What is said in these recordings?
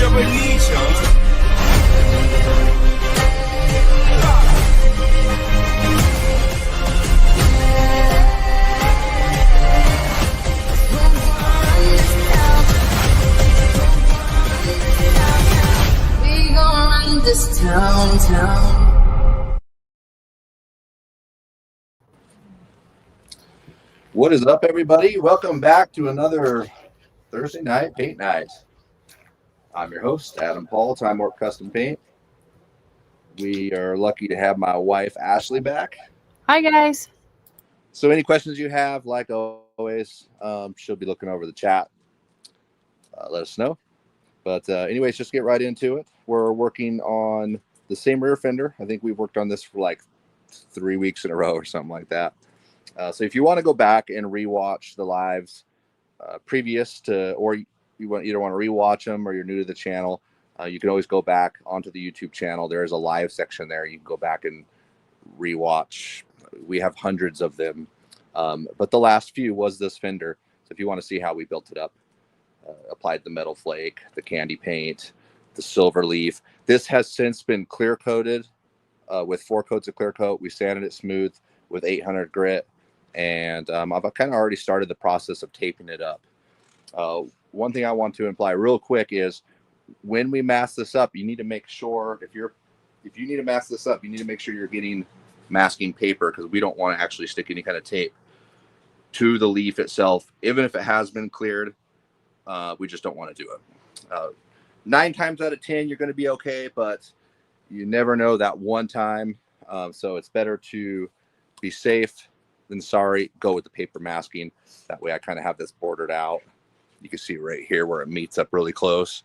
这位历程。We gon' run this town. What is up, everybody? Welcome back to another Thursday night paint night. I'm your host, Adam Paul, Time Warp Custom Paint. We are lucky to have my wife, Ashley, back. Hi, guys. So any questions you have, like always, she'll be looking over the chat. Let us know. But anyways, just get right into it. We're working on the same rear fender. I think we've worked on this for like 3 weeks in a row or something like that. So if you want to go back and rewatch the lives previous to, or you either want to rewatch them or you're new to the channel, you can always go back onto the YouTube channel. There is a live section there. You can go back and rewatch. We have hundreds of them. But the last few was this fender. So if you want to see how we built it up, applied the metal flake, the candy paint, the silver leaf. This has since been clear coated with 4 coats of clear coat. We sanded it smooth with 800 grit. And I've kind of already started the process of taping it up. One thing I want to imply real quick is when we mask this up, you need to make sure if you need to mask this up, you need to make sure you're getting masking paper, because we don't want to actually stick any kind of tape to the leaf itself, even if it has been cleared. We just don't want to do it. 9 times out of 10, you're going to be okay, but you never know that one time. So it's better to be safe than sorry. Go with the paper masking. That way I kind of have this bordered out. You can see right here where it meets up really close.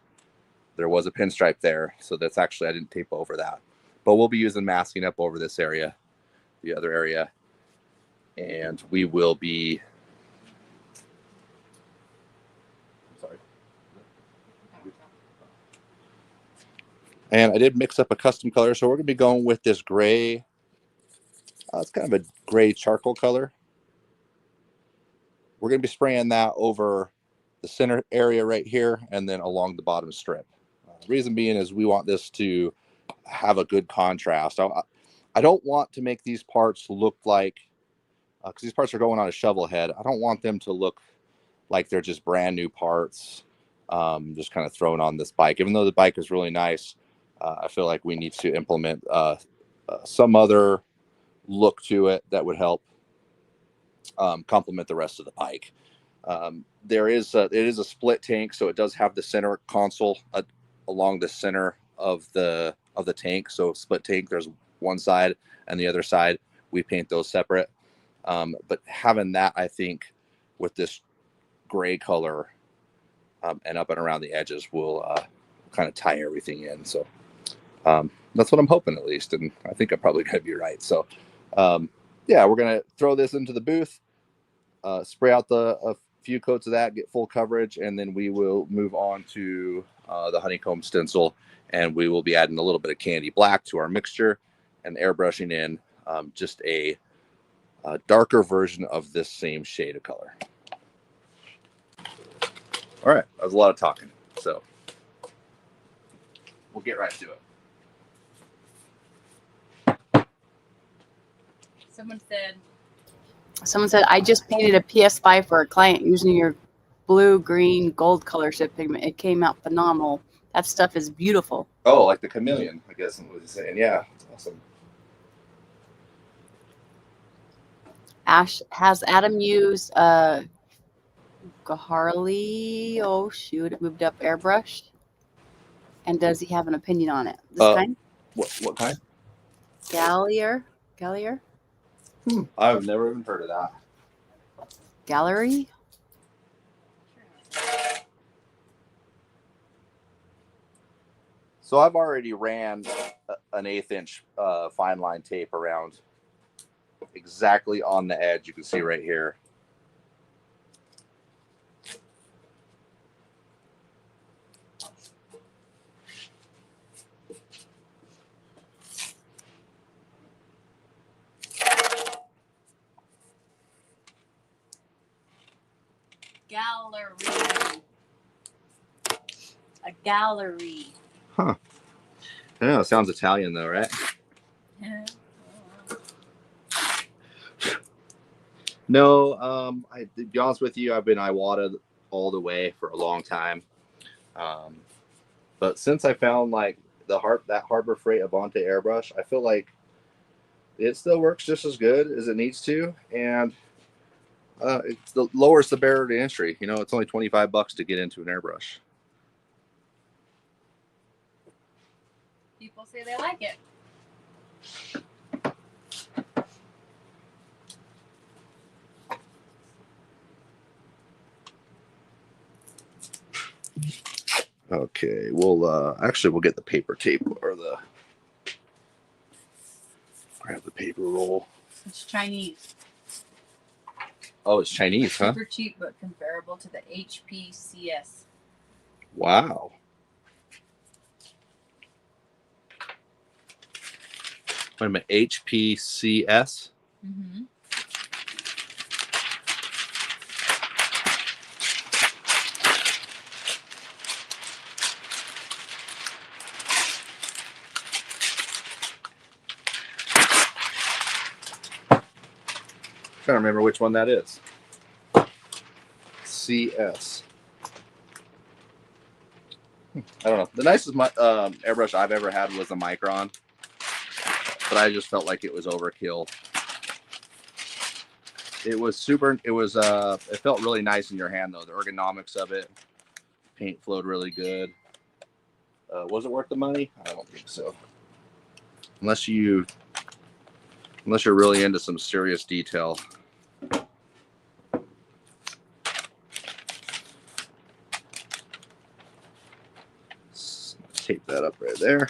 There was a pinstripe there, so that's actually, I didn't tape over that. But we'll be using masking up over this area, the other area, and we will be, sorry. And I did mix up a custom color, so we're going to be going with this gray. It's kind of a gray charcoal color. We're going to be spraying that over the center area right here and then along the bottom strip. The reason being is we want this to have a good contrast. I don't want to make these parts look like, because these parts are going on a shovel head, I don't want them to look like they're just brand new parts, just kind of thrown on this bike. Even though the bike is really nice, I feel like we need to implement some other look to it that would help complement the rest of the bike. It is a split tank, so it does have the center console along the center of the tank. So split tank, there's one side and the other side we paint those separate. But having that, I think, with this gray color and up and around the edges will kind of tie everything in. So that's what I'm hoping, at least, and I think I'm probably gonna be right. So yeah, we're gonna throw this into the booth, spray out a few coats of that, get full coverage, and then we will move on to the Honeycomb stencil, and we will be adding a little bit of candy black to our mixture and airbrushing in just a darker version of this same shade of color. All right, that was a lot of talking, so we'll get right to it. Someone said, I just painted a PS5 for a client using your blue, green, gold color chip pigment. It came out phenomenal. That stuff is beautiful. Oh, like the chameleon, I guess what he's saying. Yeah, awesome. Ash, has Adam used Harley? Oh, shoot. It moved up airbrush. And does he have an opinion on it? This kind? What kind? Gallier? I've never even heard of that. Gallery? So I've already ran an 1/8 inch fine line tape around exactly on the edge. You can see right here. Gallery. A gallery. Huh. Yeah, it sounds Italian though, right? Yeah. No, to be honest with you, I've been Iwata all the way for a long time. But since I found like that Harbor Freight Avante airbrush, I feel like it still works just as good as it needs to, and lowers the barrier to entry. You know, it's only $25 to get into an airbrush. People say they like it. Okay, we'll actually we'll get the paper tape or grab the paper roll. It's Chinese. Oh, it's Chinese, huh? Super cheap, but comparable to the HPCS. Wow. Wait a minute, HPCS? Mm-hmm. I don't remember which one that is. CS. I don't know. The nicest airbrush I've ever had was a Micron, but I just felt like it was overkill. It was super. It was. It felt really nice in your hand though. The ergonomics of it, paint flowed really good. Was it worth the money? I don't think so. Unless you're really into some serious detail. Tape that up right there.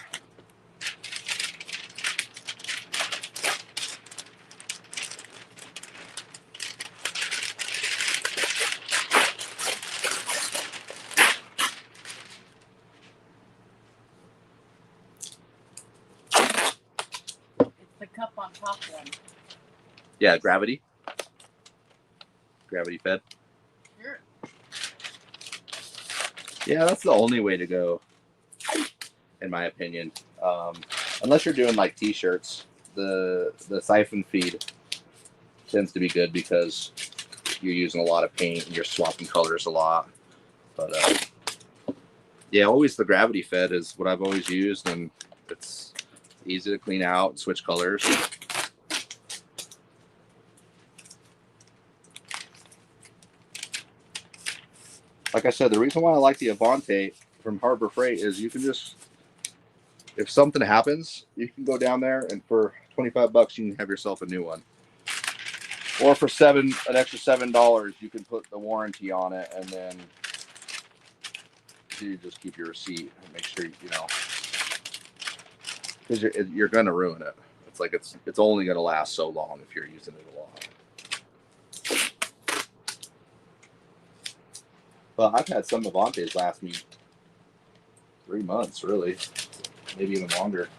It's the cup on top one. Yeah, gravity fed. Sure. Yeah, that's the only way to go, in my opinion. Unless you're doing like t-shirts, the siphon feed tends to be good because you're using a lot of paint and you're swapping colors a lot. But yeah, always the gravity fed is what I've always used, and it's easy to clean out and switch colors. Like I said, the reason why I like the Avante from Harbor Freight is you can just, if something happens, you can go down there and for $25 you can have yourself a new one. Or for an extra $7, you can put the warranty on it, and then you just keep your receipt and make sure you know, because you're gonna ruin it. It's like it's only gonna last so long if you're using it a lot. But I've had some Avantes last me 3 months, really, maybe even longer.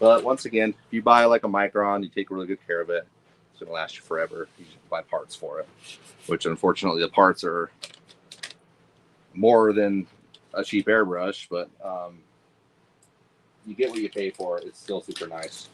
But once again, if you buy like a Micron, you take really good care of it, it's gonna last you forever. You just buy parts for it, which unfortunately the parts are more than a cheap airbrush, but you get what you pay for. It's still super nice.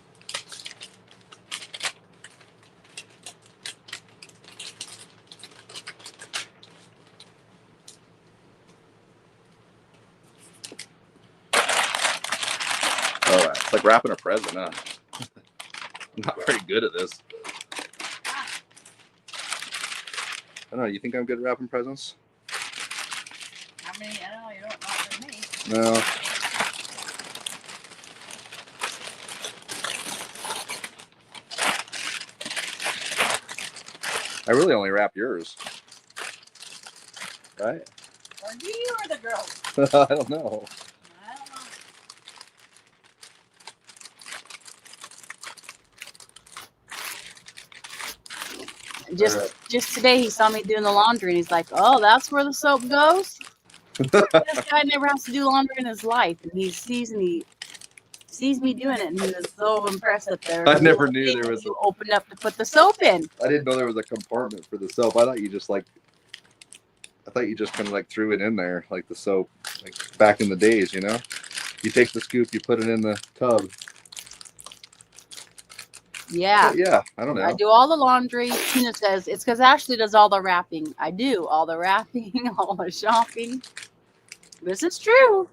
All right, it's like wrapping a present, huh? I'm not very good at this. I don't know. You think I'm good at wrapping presents? I mean, I don't know, you don't know me. No. I really only wrap yours. Right? Or do you or the girls? I don't know. I don't know. Just today he saw me doing the laundry and he's like, "Oh, that's where the soap goes." This guy never has to do laundry in his life, and he sees me doing it, and he was so impressed that there. I never knew there was. You opened up to put the soap in. I didn't know there was a compartment for the soap. I thought you just like I thought you just kind of like threw it in there like the soap, like back in the days, you know? You take the scoop, you put it in the tub. Yeah. But yeah, I don't know. I do all the laundry. Tina says it's because Ashley does all the wrapping. I do all the wrapping, all the shopping. This is true.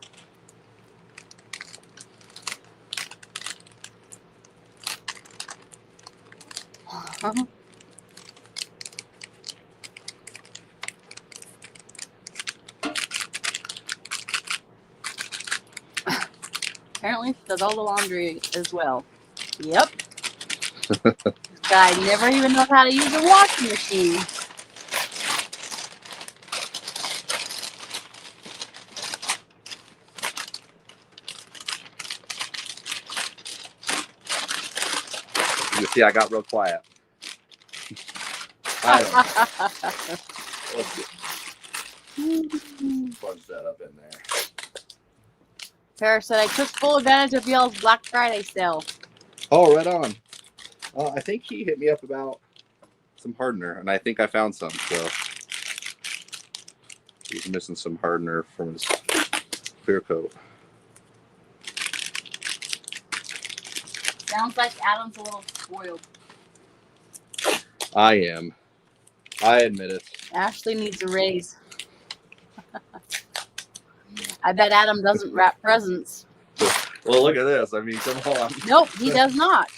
Apparently, she does all the laundry as well. Yep. This guy never even knows how to use a washing machine. You see, I got real quiet. I don't know. Let's plunge that up in there. Tara said, I took full advantage of y'all's Black Friday sale. Oh, right on. I think he hit me up about some hardener, and I think I found some. So he's missing some hardener from his clear coat. Sounds like Adam's a little spoiled. I am. I admit it. Ashley needs a raise. I bet Adam doesn't wrap presents. Well, look at this. I mean, come on. Nope, he does not.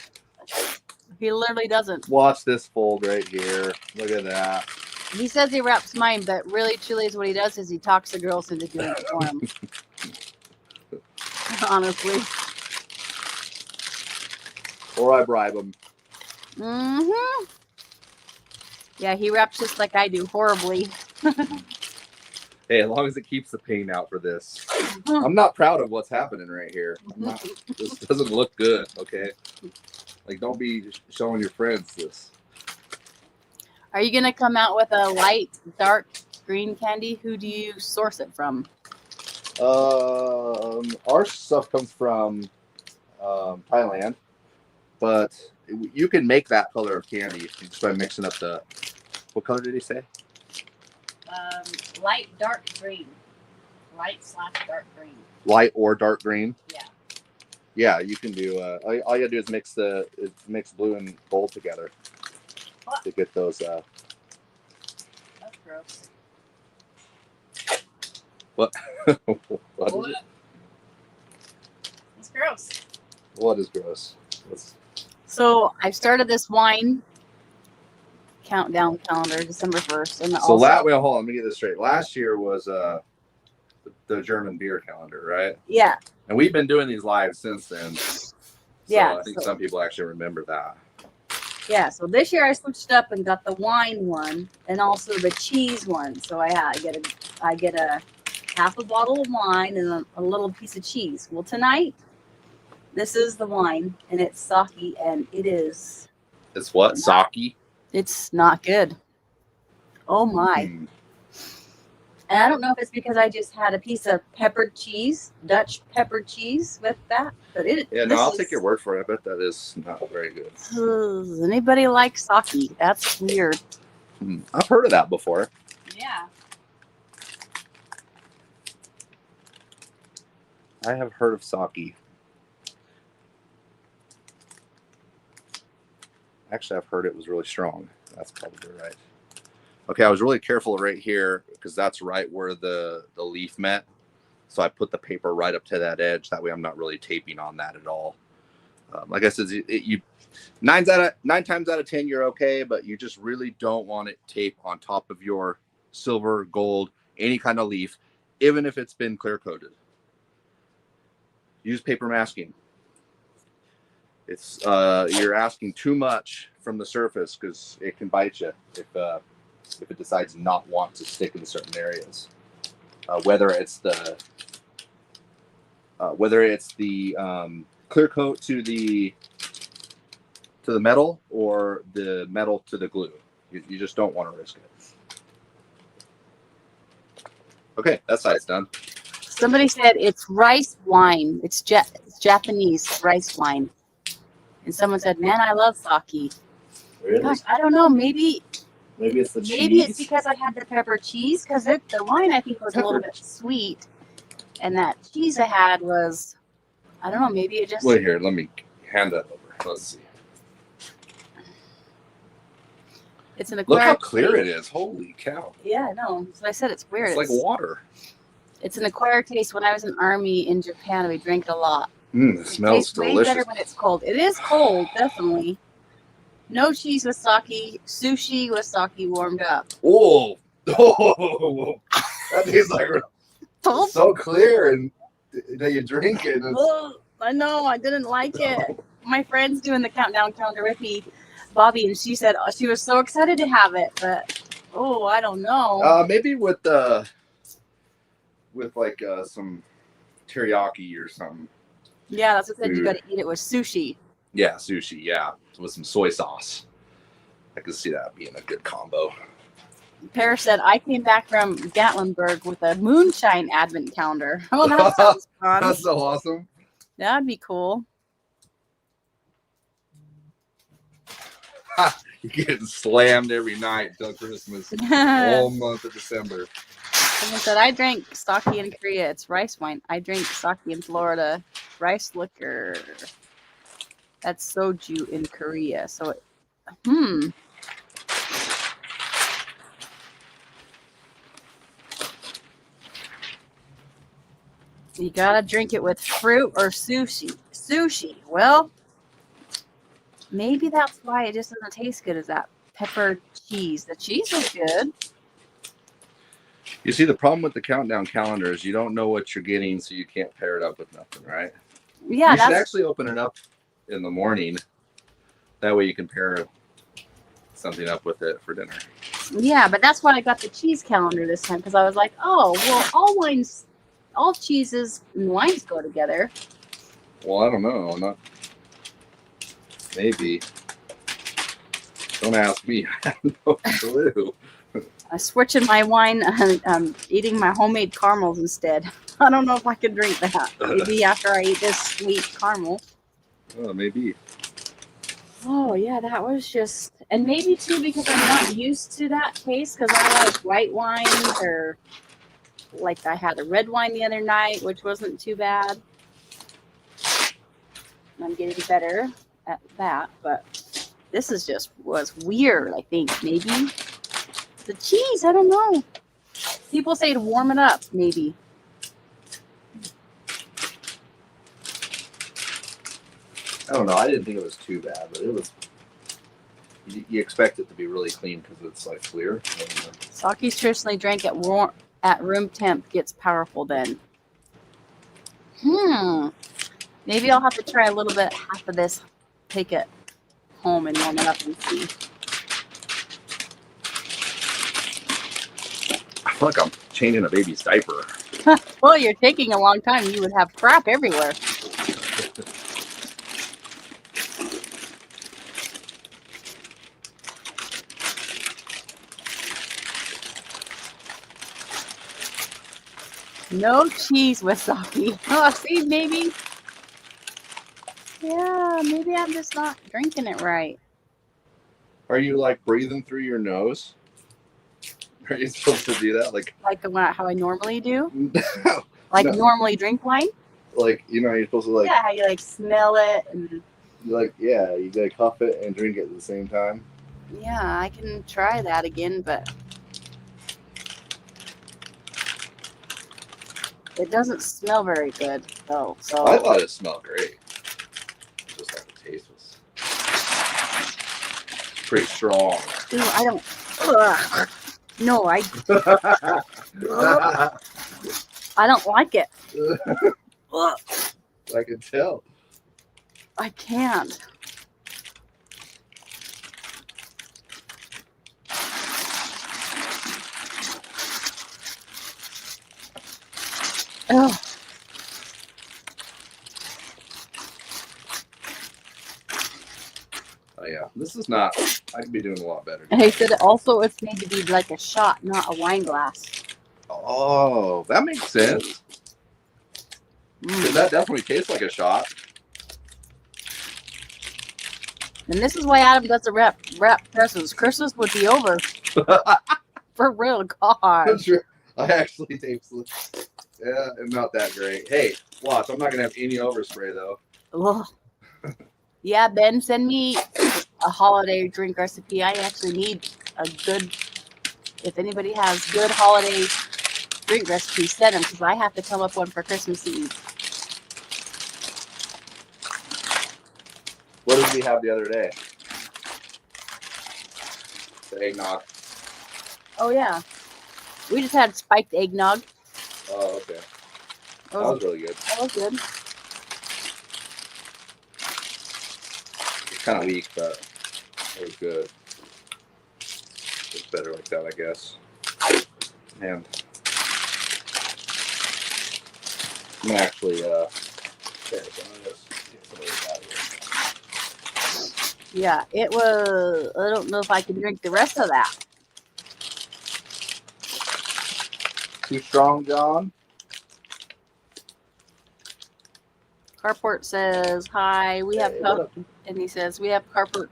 He literally doesn't. Watch this fold right here. Look at that. He says he wraps mine, but really, truly, is what he does is he talks the girls into doing it for him. Honestly. Or I bribe them. Mm-hmm. Yeah, he wraps just like I do, horribly. Hey, as long as it keeps the pain out for this. I'm not proud of what's happening right here. This doesn't look good, okay? Like, don't be showing your friends this. Are you going to come out with a light, dark green candy? Who do you source it from? Our stuff comes from Thailand, but you can make that color of candy just by mixing up the... What color did he say? Light, dark green. Light/dark green. Light or dark green? Yeah. Yeah, you can do. All you gotta do is mix blue and gold together to get those. That's gross. What? What is it? It's gross. What is gross? So I started this wine countdown calendar December 1st, and So also, wait, hold on, let me get this straight. Last year was the German beer calendar, right? yeah, And we've been doing these live since then. So Yeah, I think so- some people actually remember that. yeah. So this year I switched up and got the wine one and also the cheese one. So I get a half a bottle of wine and a little piece of cheese. Well, tonight this is the wine and it's sake and it is. It's what? Sake? It's not good. Oh my. Hmm. And I don't know if it's because I just had a piece of peppered cheese, Dutch peppered cheese with that. But Yeah, no, I'll take your word for it. I bet that is not very good. Does anybody like sake? That's weird. I've heard of that before. Yeah. I have heard of sake. Actually, I've heard it was really strong. That's probably right. Okay, I was really careful right here because that's right where the leaf met. So I put the paper right up to that edge. That way I'm not really taping on that at all. Like I said, you 9 times out of 10, you're okay, but you just really don't want it taped on top of your silver, gold, any kind of leaf, even if it's been clear coated. Use paper masking. It's you're asking too much from the surface because it can bite you if it decides not want to stick in certain areas. Whether it's the clear coat to the metal or the metal to the glue, you just don't want to risk it. Okay, that side's done. Somebody said it's rice wine. It's Japanese rice wine. And someone said, "Man, I love sake." Really? Gosh, I don't know. Maybe Maybe it's the Maybe it's cheese. because I had the pepper cheese, because the wine I think was a little bit sweet, and that cheese I had was, I don't know, maybe it just. Wait here, let me hand that over. Let's see. It's an Look how acquired clear taste. it is. Holy cow. Yeah, I know. So I said it's weird. It's like water. It's an acquired taste. When I was in Army in Japan, we drank it a lot. It smells tastes way delicious. better when it's cold. It is cold, definitely. No cheese with sake. Sushi with sake warmed up. Whoa. Oh, that tastes like it's so clear and that you drink it. Oh, I know. I didn't like it. My friend's doing the countdown calendar with me, Bobby, and she said she was so excited to have it, but I don't know. Maybe with like some teriyaki or something. Yeah, that's what I said. You got to eat it with sushi. Yeah, sushi. Yeah, with some soy sauce. I could see that being a good combo. Pear said, I came back from Gatlinburg with a moonshine advent calendar. Oh, that sounds fun. That's so awesome. That'd be cool. You're getting slammed every night till Christmas. All month of December. Someone said, I drank sake in Korea. It's rice wine. I drink sake in Florida. Rice liquor. That's soju in Korea. So, You gotta drink it with fruit or sushi. Sushi. Well, maybe that's why it just doesn't taste good as that pepper cheese. The cheese was good. You see, the problem with the countdown calendar is you don't know what you're getting, so you can't pair it up with nothing, right? Yeah, you should actually open it up in the morning. That way you can pair something up with it for dinner. Yeah, but that's why I got the cheese calendar this time, because I was like, oh, well, all cheeses and wines go together. Well, I don't know. Not maybe. Don't ask me. I have no clue. I'm switching my wine. I'm eating my homemade caramels instead. I don't know if I can drink that. Maybe after I eat this sweet caramel. Oh, maybe. Oh, yeah, that was just... And maybe, too, because I'm not used to that taste, because I like white wines, or... Like I had a red wine the other night, which wasn't too bad. I'm getting better at that, but this was weird, I think, maybe. The cheese, I don't know. People say to warm it up, maybe. I don't know. I didn't think it was too bad, but it was. You expect it to be really clean because it's like clear. Sake's traditionally drank at room temp gets powerful then. Maybe I'll have to try a little bit, half of this, take it home and warm it up and see. I feel like I'm changing a baby's diaper. Well, you're taking a long time. You would have crap everywhere. No cheese with sake. Oh, see, maybe. Yeah, maybe I'm just not drinking it right. Are you like breathing through your nose? Are you supposed to do that? Like how I normally do? No. Normally drink wine? Like, you're supposed to Yeah, how you smell it and you gotta cuff it and drink it at the same time. yeah, I can try that again, but it doesn't smell very good though. So I thought it smelled great. Just like the taste was pretty strong. Ew, I don't. Ugh. No, I don't like it. Ugh. I can tell. I can't. Oh. Oh yeah, this is not. I could be doing a lot better. And he said also it's made to be like a shot, not a wine glass. Oh, that makes sense. That definitely tastes like a shot. And this is why Adam doesn't wrap presents. Christmas would be over. For real, God. I'm sure. I actually tape slips. Yeah, it's not that great. Hey, watch. I'm not gonna have any overspray though. Ugh. Yeah, Ben, send me a holiday drink recipe. I actually need a good. If anybody has good holiday drink recipes, send them because I have to come up one for Christmas Eve. What did we have the other day? The eggnog. Oh yeah, we just had spiked eggnog. Oh, okay. That Oh, was really good. that was good. It's kind of weak, but it was good. It's better like that, I guess. Man, I'm gonna actually share some of this. Get some of this out of here. Yeah, it was. I don't know if I can drink the rest of that. Too strong, John? Carport says hi. We have Hey, what up? and he says we have carport.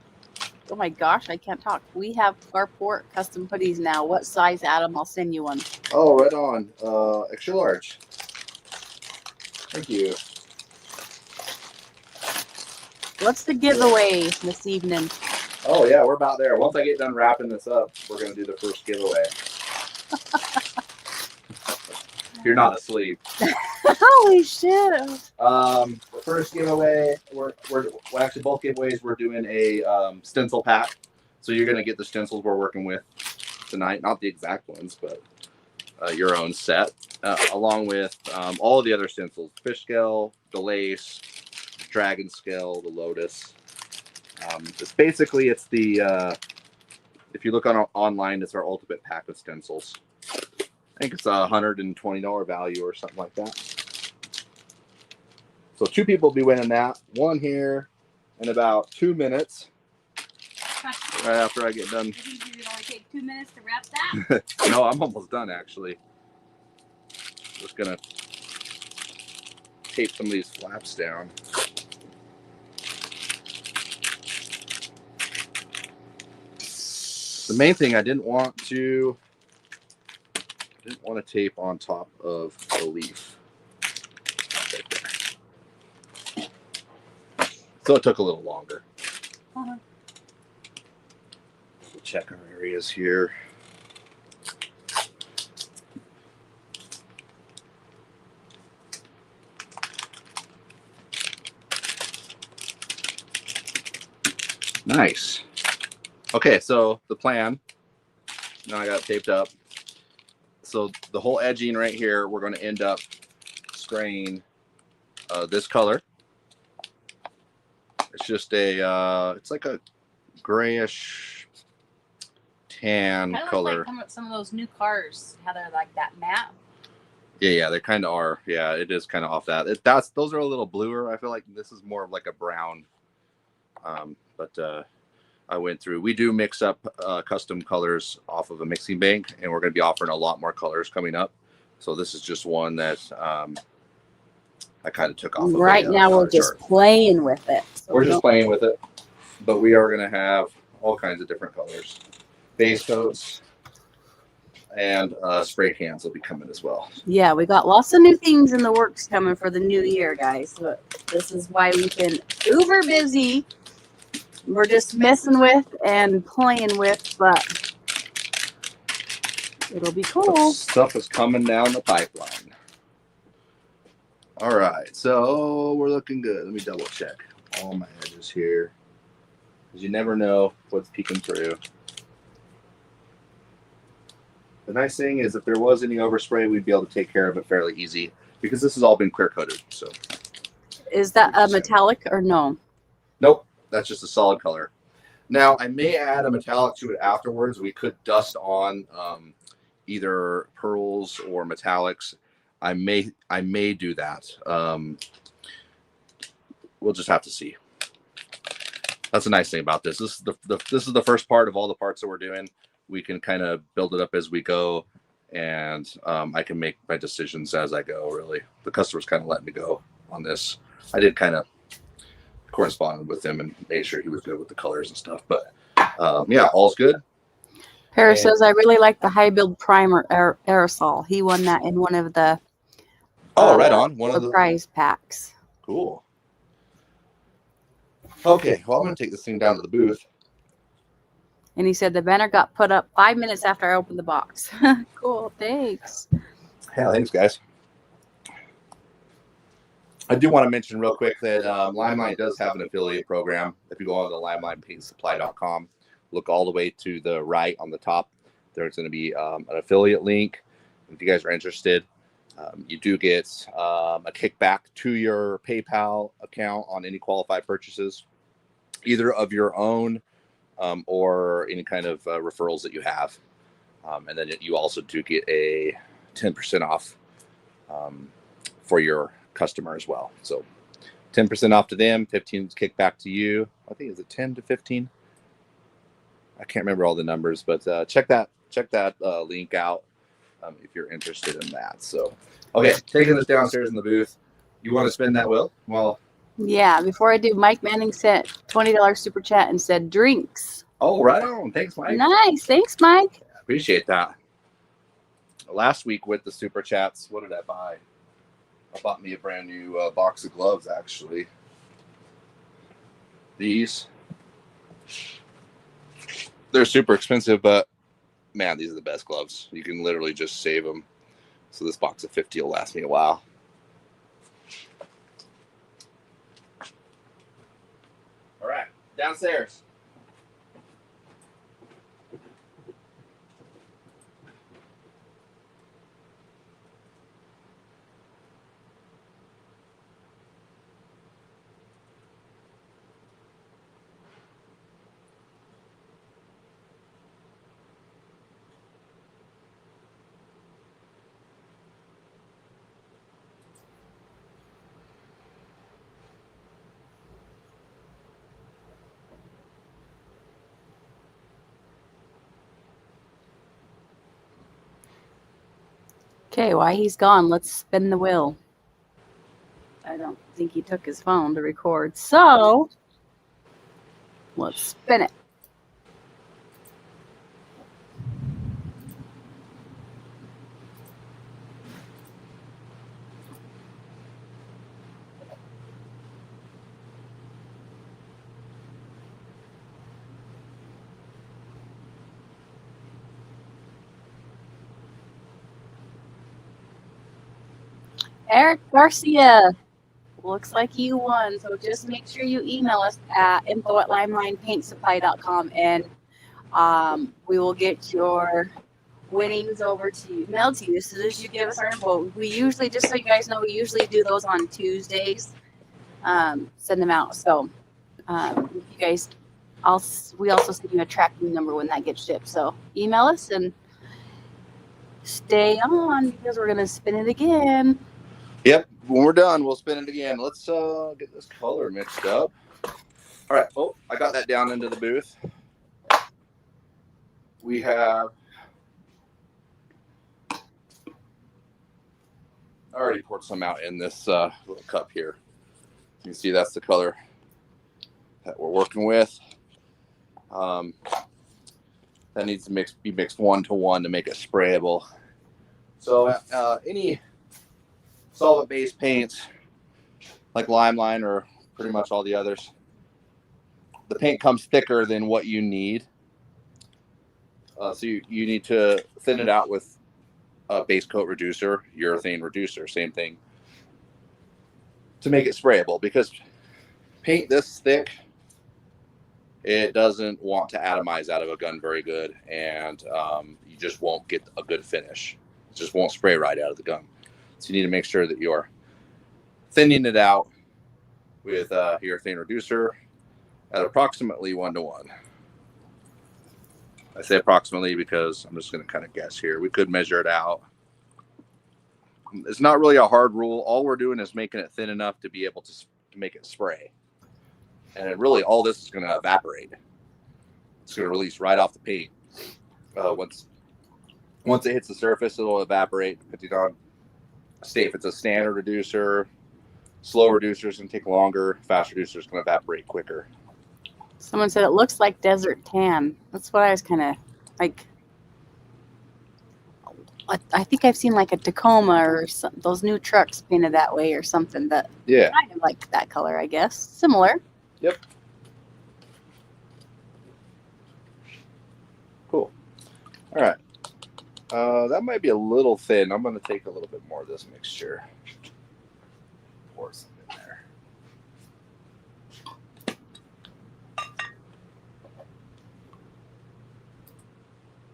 Oh my gosh, I can't talk. We have carport custom hoodies now. What size, Adam? I'll send you one. Oh, right on. Extra large. Thank you. What's the giveaway this evening? Oh yeah, we're about there. Once I get done wrapping this up, we're gonna do the first giveaway. You're not asleep. Holy shit! The first giveaway, we're actually both giveaways. We're doing a stencil pack, so you're gonna get the stencils we're working with tonight. Not the exact ones, but your own set, along with all of the other stencils: fish scale, the lace, dragon scale, the lotus. It's basically the if you look on online, it's our ultimate pack of stencils. I think it's a $120 value or something like that. So 2 people will be winning that. One here in about 2 minutes. Right after I get done. I think you're gonna only take 2 minutes to wrap that. No, I'm almost done actually. Just gonna tape some of these flaps down. The main thing I didn't want to tape on top of the leaf. Right there. So it took a little longer. Uh-huh. We'll check our areas here. Nice. Okay, so the plan. Now I got it taped up. So the whole edging right here, we're going to end up spraying this color. It's just a, it's like a grayish tan color. Like some of those new cars, how they're like that matte. Yeah, they kind of are. Yeah, it is kind of off that. Those are a little bluer. I feel like this is more of like a brown. But I went through. We do mix up custom colors off of a mixing bank, and we're going to be offering a lot more colors coming up. So this is just one that I kind of took off. Right now, we're just playing with it. So we're just playing with it, but we are going to have all kinds of different colors. Base coats and spray cans will be coming as well. Yeah, we got lots of new things in the works coming for the new year, guys. So this is why we've been uber busy. We're just messing with and playing with, but it'll be cool. Stuff is coming down the pipeline. All right, so we're looking good. Let me double check all my edges here, because you never know what's peeking through. The nice thing is if there was any overspray, we'd be able to take care of it fairly easy, because this has all been clear coated. So, is that a metallic or no? Nope. That's just a solid color. Now, I may add a metallic to it afterwards. We could dust on either pearls or metallics. I may do that. We'll just have to see. That's a nice thing about this. This is the first part of all the parts that we're doing. We can kind of build it up as we go, and I can make my decisions as I go. Really, the customer's kind of letting me go on this. I did kind of corresponded with him and made sure he was good with the colors and stuff. But yeah, all's good. Paris says, I really like the high build primer aerosol. He won that in one of the right on. One of the prize packs. Cool. Okay, well, I'm going to take this thing down to the booth. And he said the banner got put up 5 minutes after I opened the box. Cool, thanks. Yeah, thanks, guys. I do want to mention real quick that LimeLine does have an affiliate program. If you go on the LimeLinePaintSupply.com, look all the way to the right on the top. There's going to be an affiliate link. If you guys are interested, you do get a kickback to your PayPal account on any qualified purchases, either of your own or any kind of referrals that you have. And then you also do get a 10% off for your customer as well. So 10% off to them, 15 kickback to you. I think it's a 10 to 15. I can't remember all the numbers, but check that link out if you're interested in that. So, okay, taking this downstairs in the booth. You want to spin that wheel? Well, yeah. Before I do, Mike Manning sent $20 super chat and said drinks. Oh, right on. Thanks, Mike. Nice. Thanks, Mike. Appreciate that. Last week with the super chats, what did I buy? I bought me a brand new box of gloves, actually. These. They're super expensive, but man, these are the best gloves. You can literally just save them. So this box of 50 will last me a while. All right, downstairs. Okay, while he's gone, let's spin the wheel. I don't think he took his phone to record, so let's spin it. Eric Garcia, looks like you won. So just make sure you email us at info@limelinepaintsupply.com and we will get your winnings over to you, mailed to you as soon as you give us our info. We usually, just so you guys know, we usually do those on Tuesdays. Send them out. So you guys, we also send you a tracking number when that gets shipped. So email us and stay on because we're gonna spin it again. Yep, when we're done, we'll spin it again. Let's get this color mixed up. All right. Oh, I got that down into the booth. We have. I already poured some out in this little cup here. You can see that's the color that we're working with. That needs to be mixed 1-to-1 to make it sprayable. So any solvent-based paints like LimeLine or pretty much all the others, the paint comes thicker than what you need. So you need to thin it out with a base coat reducer, urethane reducer, same thing, to make it sprayable. Because paint this thick, it doesn't want to atomize out of a gun very good, and you just won't get a good finish. It just won't spray right out of the gun. So you need to make sure that you're thinning it out with urethane reducer at approximately 1-to-1. I say approximately because I'm just going to kind of guess here. We could measure it out. It's not really a hard rule. All we're doing is making it thin enough to be able to make it spray. And really all this is going to evaporate. It's going to release right off the paint. Once it hits the surface, it'll evaporate, depending on, say, if it's a standard reducer, Slow reducers can take longer. Fast reducers can evaporate quicker. Someone said it looks like desert tan. That's what I was kind of like. I think I've seen like a Tacoma or those new trucks painted that way or something. That Yeah. kind of like that color, I guess. Similar. Yep. Cool. All right. That might be a little thin. I'm going to take a little bit more of this mixture. Pour some in there.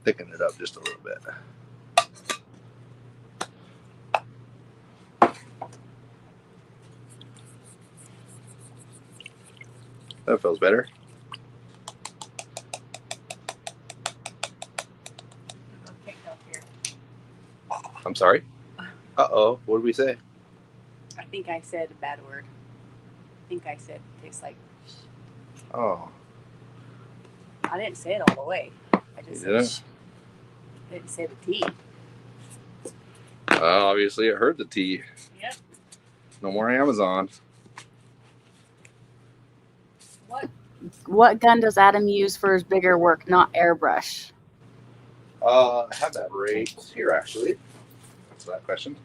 Thicken it up just a little bit. That feels better. I'm sorry. Uh-oh. What did we say? I think I said a bad word. I think I said it tastes like. Oh. I didn't say it all the way. I just said I didn't say the T. Obviously, it hurt the tea. Yep. No more Amazon. What gun does Adam use for his bigger work, not airbrush? I have that right here, actually. Answer that question.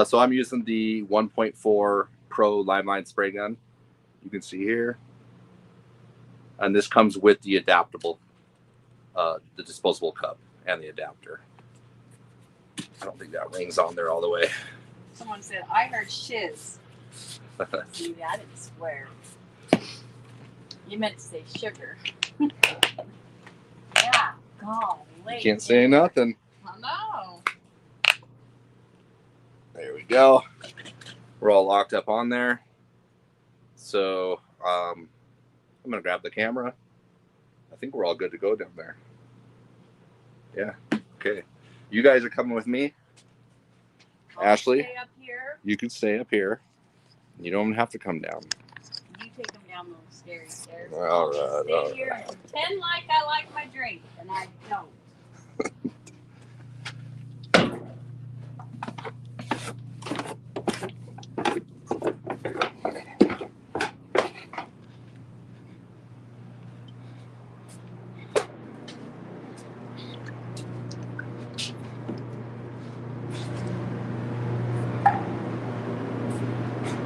So I'm using the 1.4 Pro LiME spray gun. You can see here. And this comes with the adaptable, the disposable cup and the adapter. I don't think that ring's on there all the way. Someone said, I heard shiz. See, I didn't swear. You meant to say sugar. Yeah, golly. You can't say nothing. I know. There we go. We're all locked up on there. So I'm going to grab the camera. I think we're all good to go down there. Yeah. Okay. You guys are coming with me. Ashley, Stay up here. you can stay up here. You don't have to come down. You take them down those scary stairs. All right. Stay here and pretend like I like my drink, and I don't.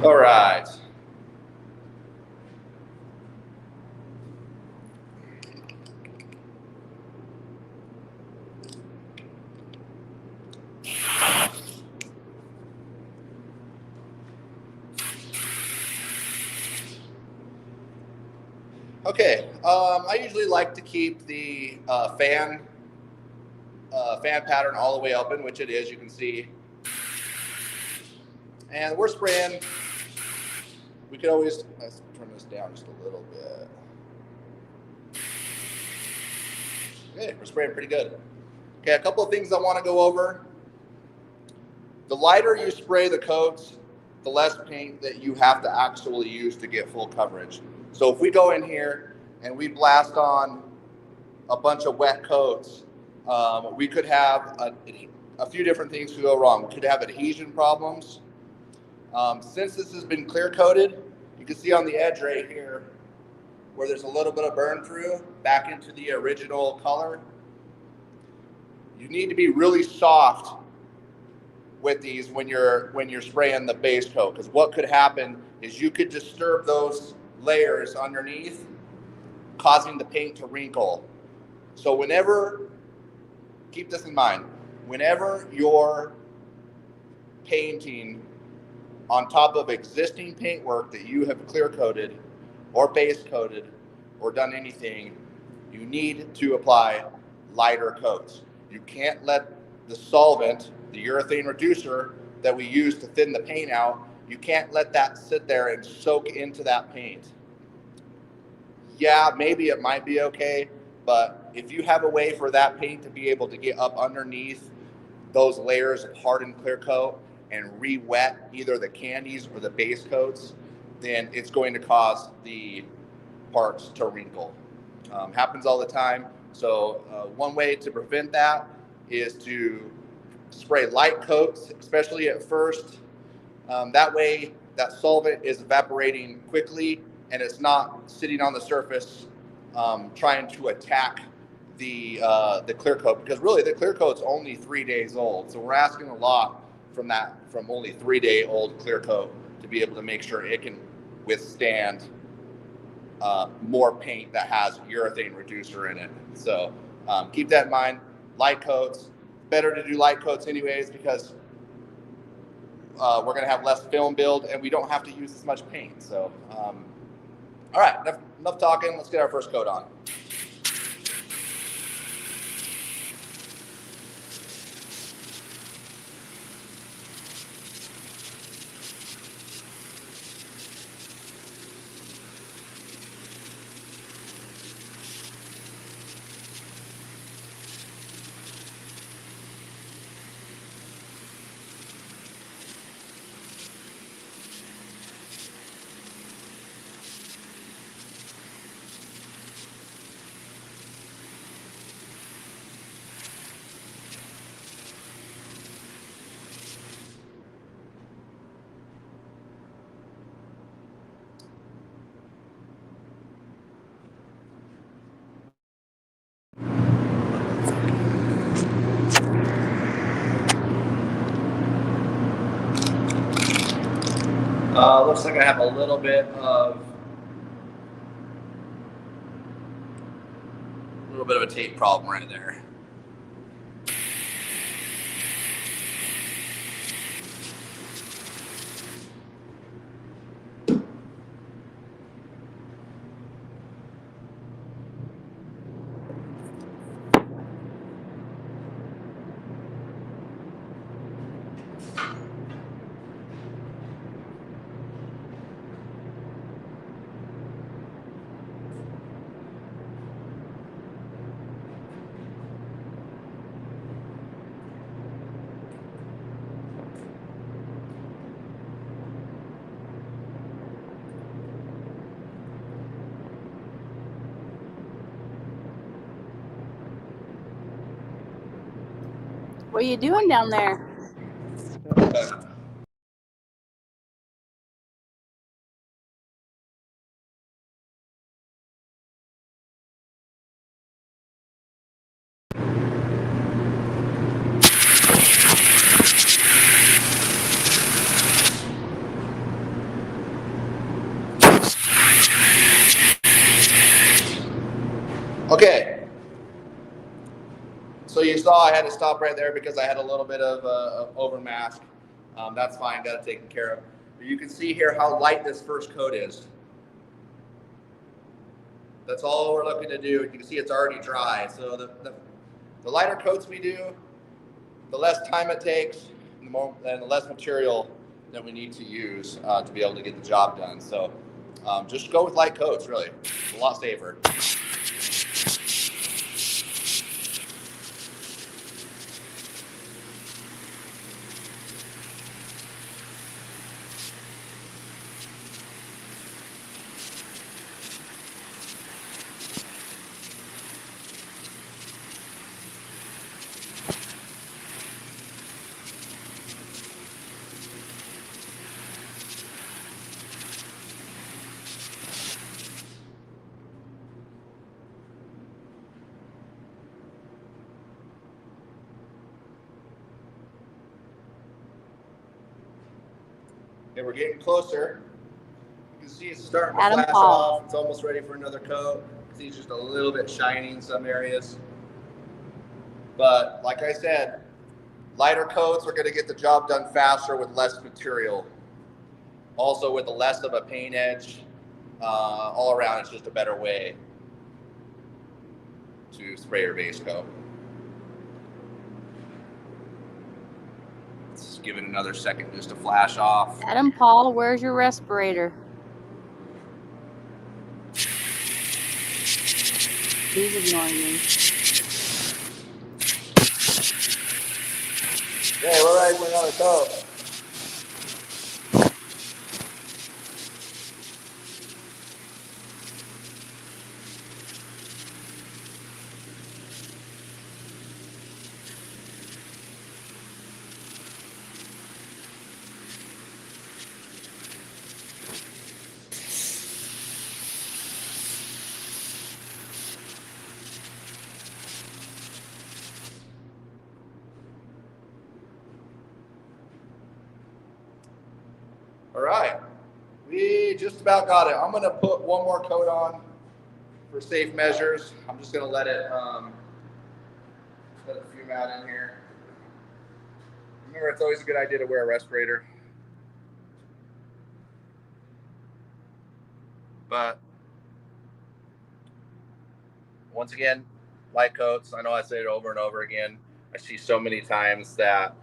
All right. Okay, I usually like to keep the fan pattern all the way open, which it is, you can see. And we're spraying. We could always, let's turn this down just a little bit. Okay, we're spraying pretty good. Okay, a couple of things I want to go over. The lighter you spray the coats, the less paint that you have to actually use to get full coverage. So if we go in here and we blast on a bunch of wet coats, we could have a few different things could go wrong. We could have adhesion problems. Since this has been clear coated, you can see on the edge right here where there's a little bit of burn through back into the original color. You need to be really soft with these when you're spraying the base coat, because what could happen is you could disturb those layers underneath, causing the paint to wrinkle. So whenever, keep this in mind, whenever you're painting on top of existing paintwork that you have clear coated or base coated or done anything, you need to apply lighter coats. You can't let the solvent, the urethane reducer that we use to thin the paint out, you can't let that sit there and soak into that paint. Yeah, maybe it might be okay, but if you have a way for that paint to be able to get up underneath those layers of hardened clear coat and re-wet either the candies or the base coats, then it's going to cause the parts to wrinkle. Happens all the time. So one way to prevent that is to spray light coats, especially at first. That way, that solvent is evaporating quickly and it's not sitting on the surface trying to attack the clear coat, because really the clear coat's only 3 days old. So we're asking a lot from only 3-day-old clear coat to be able to make sure it can withstand more paint that has urethane reducer in it. So keep that in mind. Light coats, better to do light coats anyways, because we're going to have less film build and we don't have to use as much paint. So, all right, enough talking. Let's get our first coat on. Looks like I have a little bit of a tape problem right there. What are you doing down there? Okay. So you saw I had to stop right there because I had a little bit of overmask. That's fine, got it taken care of. But you can see here how light this first coat is. That's all we're looking to do. You can see it's already dry. So the lighter coats we do, the less time it takes, and the less material that we need to use to be able to get the job done. So just go with light coats, really. It's a lot safer. Okay, we're getting closer. You can see it's starting to flash off. It's almost ready for another coat. You can see it's just a little bit shiny in some areas. But like I said, lighter coats are going to get the job done faster with less material. Also with less of a paint edge. All around, it's just a better way to spray your base coat. Let's give it another second just to flash off. Adam Paul, where's your respirator? He's ignoring me. Yeah, we're ready for another coat. All right, we just about got it. I'm gonna put one more coat on for safe measures. I'm just gonna let it fume out in here. Remember, it's always a good idea to wear a respirator. But once again, light coats. I know I say it over and over again. I see so many times that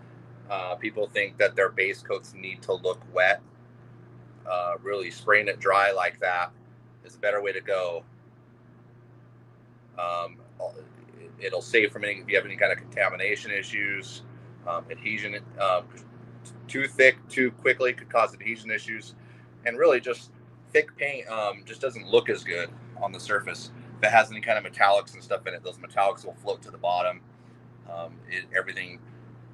people think that their base coats need to look wet. Really spraying it dry like that is a better way to go. It'll save from any, if you have any kind of contamination issues, adhesion. Too thick too quickly could cause adhesion issues, and really just thick paint just doesn't look as good on the surface. If it has any kind of metallics and stuff in it, those metallics will float to the bottom. Everything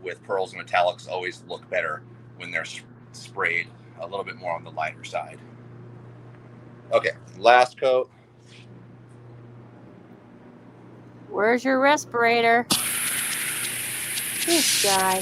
with pearls and metallics always look better when they're sprayed a little bit more on the lighter side. Okay, last coat. Where's your respirator? This guy.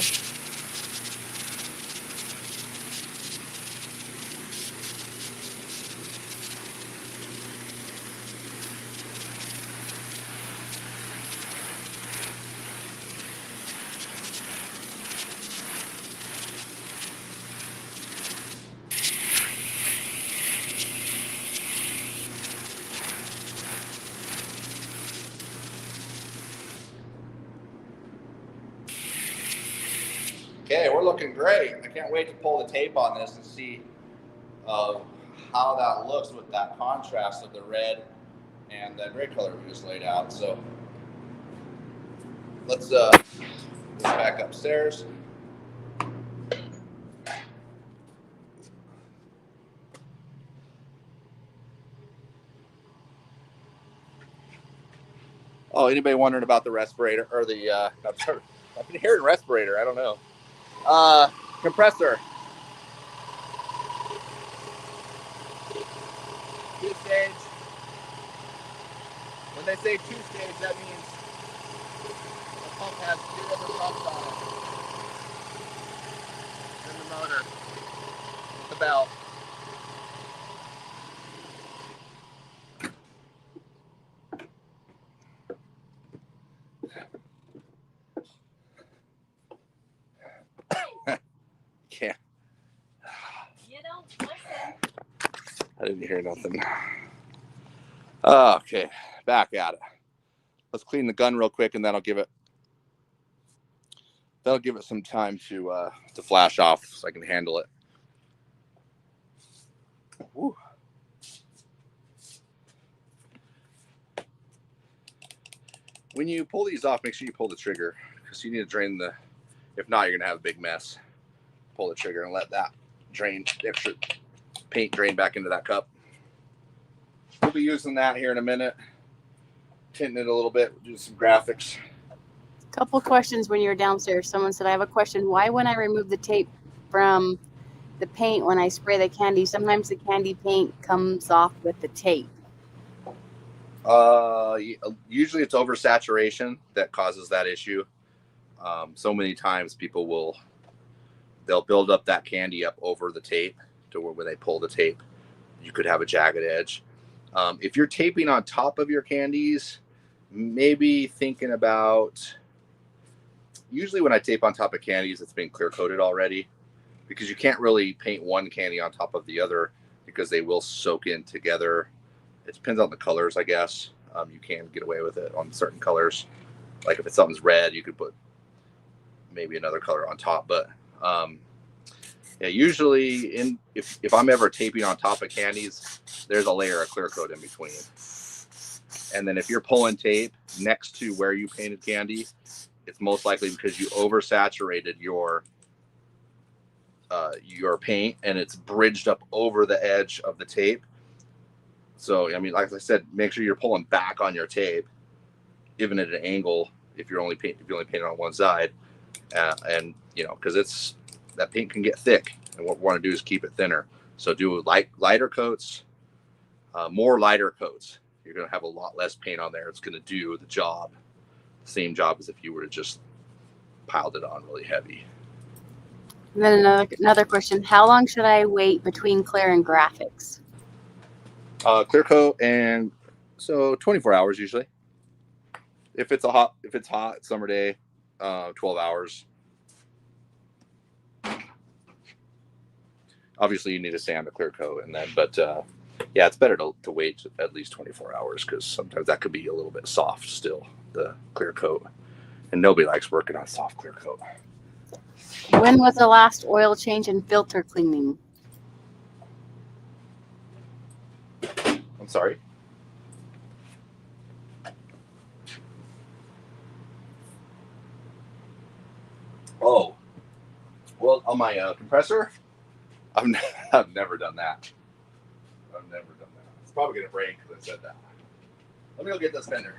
Okay, we're looking great. I can't wait to pull the tape on this and see how that looks with that contrast of the red and that gray color we just laid out. So let's go back upstairs. Oh, anybody wondering about the respirator or the I've been hearing respirator, I don't know. Compressor. 2-stage. When they say 2-stage, that means the pump has 2 different pumps on it. And the motor. With the bell. Yeah. You don't listen. I didn't hear nothing. Okay, back at it. Let's clean the gun real quick, and that'll give it some time to flash off, so I can handle it. Woo. When you pull these off, make sure you pull the trigger, because you need to drain the. If not, you're gonna have a big mess. Pull the trigger and let that drain, the extra paint drain back into that cup. We'll be using that here in a minute. Tinting it a little bit, do some graphics. Couple questions when you were downstairs. Someone said, I have a question. Why when I remove the tape from the paint when I spray the candy, sometimes the candy paint comes off with the tape? Usually it's oversaturation that causes that issue. So many times people they'll build up that candy up over the tape to where when they pull the tape, you could have a jagged edge. If you're taping on top of your candies, maybe thinking about, usually when I tape on top of candies, it's been clear coated already, because you can't really paint one candy on top of the other because they will soak in together. It depends on the colors, I guess. You can get away with it on certain colors. Like if it's something's red, you could put maybe another color on top, but yeah, usually if I'm ever taping on top of candies, there's a layer of clear coat in between. And then if you're pulling tape next to where you painted candy, it's most likely because you oversaturated your paint and it's bridged up over the edge of the tape. So I mean, like I said, make sure you're pulling back on your tape, even at an angle if you're only painting on one side, and you know, because that paint can get thick, and what we want to do is keep it thinner. So do lighter coats, more lighter coats. You're going to have a lot less paint on there. It's going to do the job, same job as if you were to just piled it on really heavy. And then another question: how long should I wait between clear and graphics? Clear coat, and so 24 hours usually. If it's hot summer day, 12 hours. Obviously, you need to sand a clear coat, and then, but yeah, it's better to wait at least 24 hours because sometimes that could be a little bit soft still, the clear coat, and nobody likes working on soft clear coat. When was the last oil change and filter cleaning? I'm sorry. Oh, well, on my compressor, I've never done that. I've never done that. It's probably gonna break because I said that. Let me go get this Fender.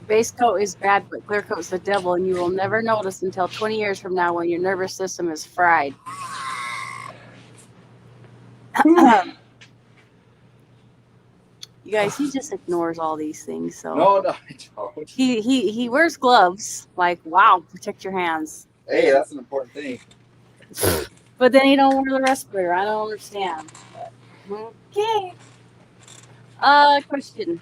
Base coat is bad, but clear coat's the devil, and you will never notice until 20 years from now when your nervous system is fried. You guys, he just ignores all these things. So No, I don't. he wears gloves. Like, wow, protect your hands. Hey, that's an important thing. But then he don't wear the respirator. I don't understand. But, okay. Question.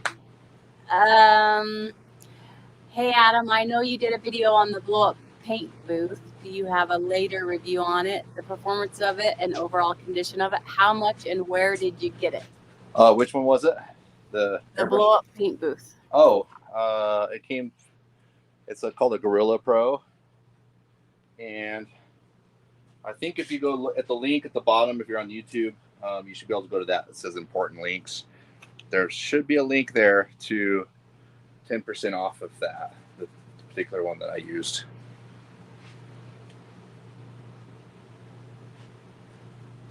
Hey Adam, I know you did a video on the blow up paint booth. Do you have a later review on it, the performance of it, and overall condition of it? How much and where did you get it? Which one was it? The blow up paint booth. Oh, it came. It's called a Gorilla Pro, and I think if you go look at the link at the bottom, if you're on YouTube, you should be able to go to that. It says important links. There should be a link there to 10% off of that, the particular one that I used.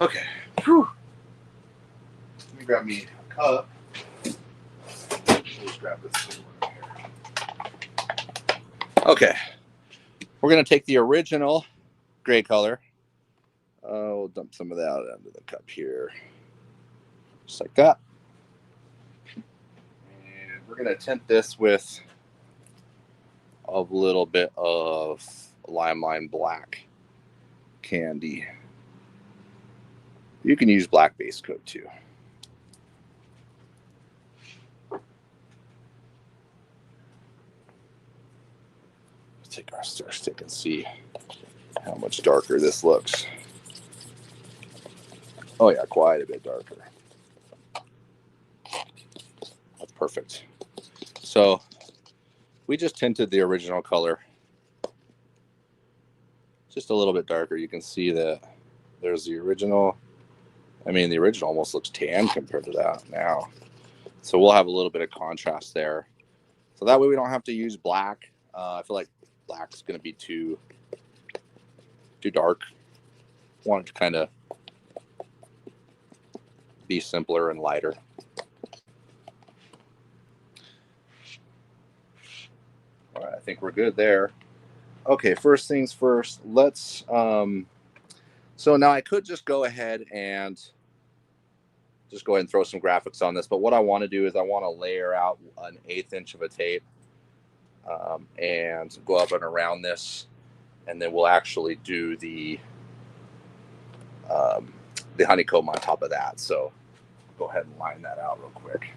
Okay. Whew. Let me grab me a cup. Let's grab this one here. Okay. We're going to take the original gray color. We'll dump some of that out into the cup here. Just like that. And we're going to tint this with a little bit of Lime Black candy. You can use black base coat too. Let's take our stir stick and see how much darker this looks. Oh yeah, quite a bit darker. That's perfect. So we just tinted the original color just a little bit darker. You can see that there's the original. I mean, the original almost looks tan compared to that now. So we'll have a little bit of contrast there. So that way we don't have to use black. I feel like black's going to be too dark. Want it to kind of be simpler and lighter. All right, I think we're good there. Okay, first things first, let's so now I could just go ahead and throw some graphics on this, but what I want to do is I want to layer out an 1/8 inch of a tape and go up and around this, and then we'll actually do the honeycomb on top of that. So go ahead and line that out real quick.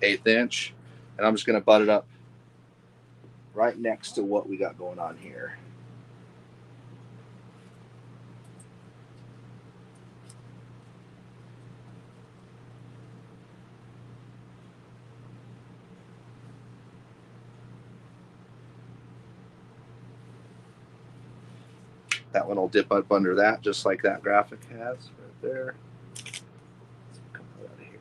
1/8 inch, and I'm just going to butt it up right next to what we got going on here. That one will dip up under that, just like that graphic has right there. Let's come out of here.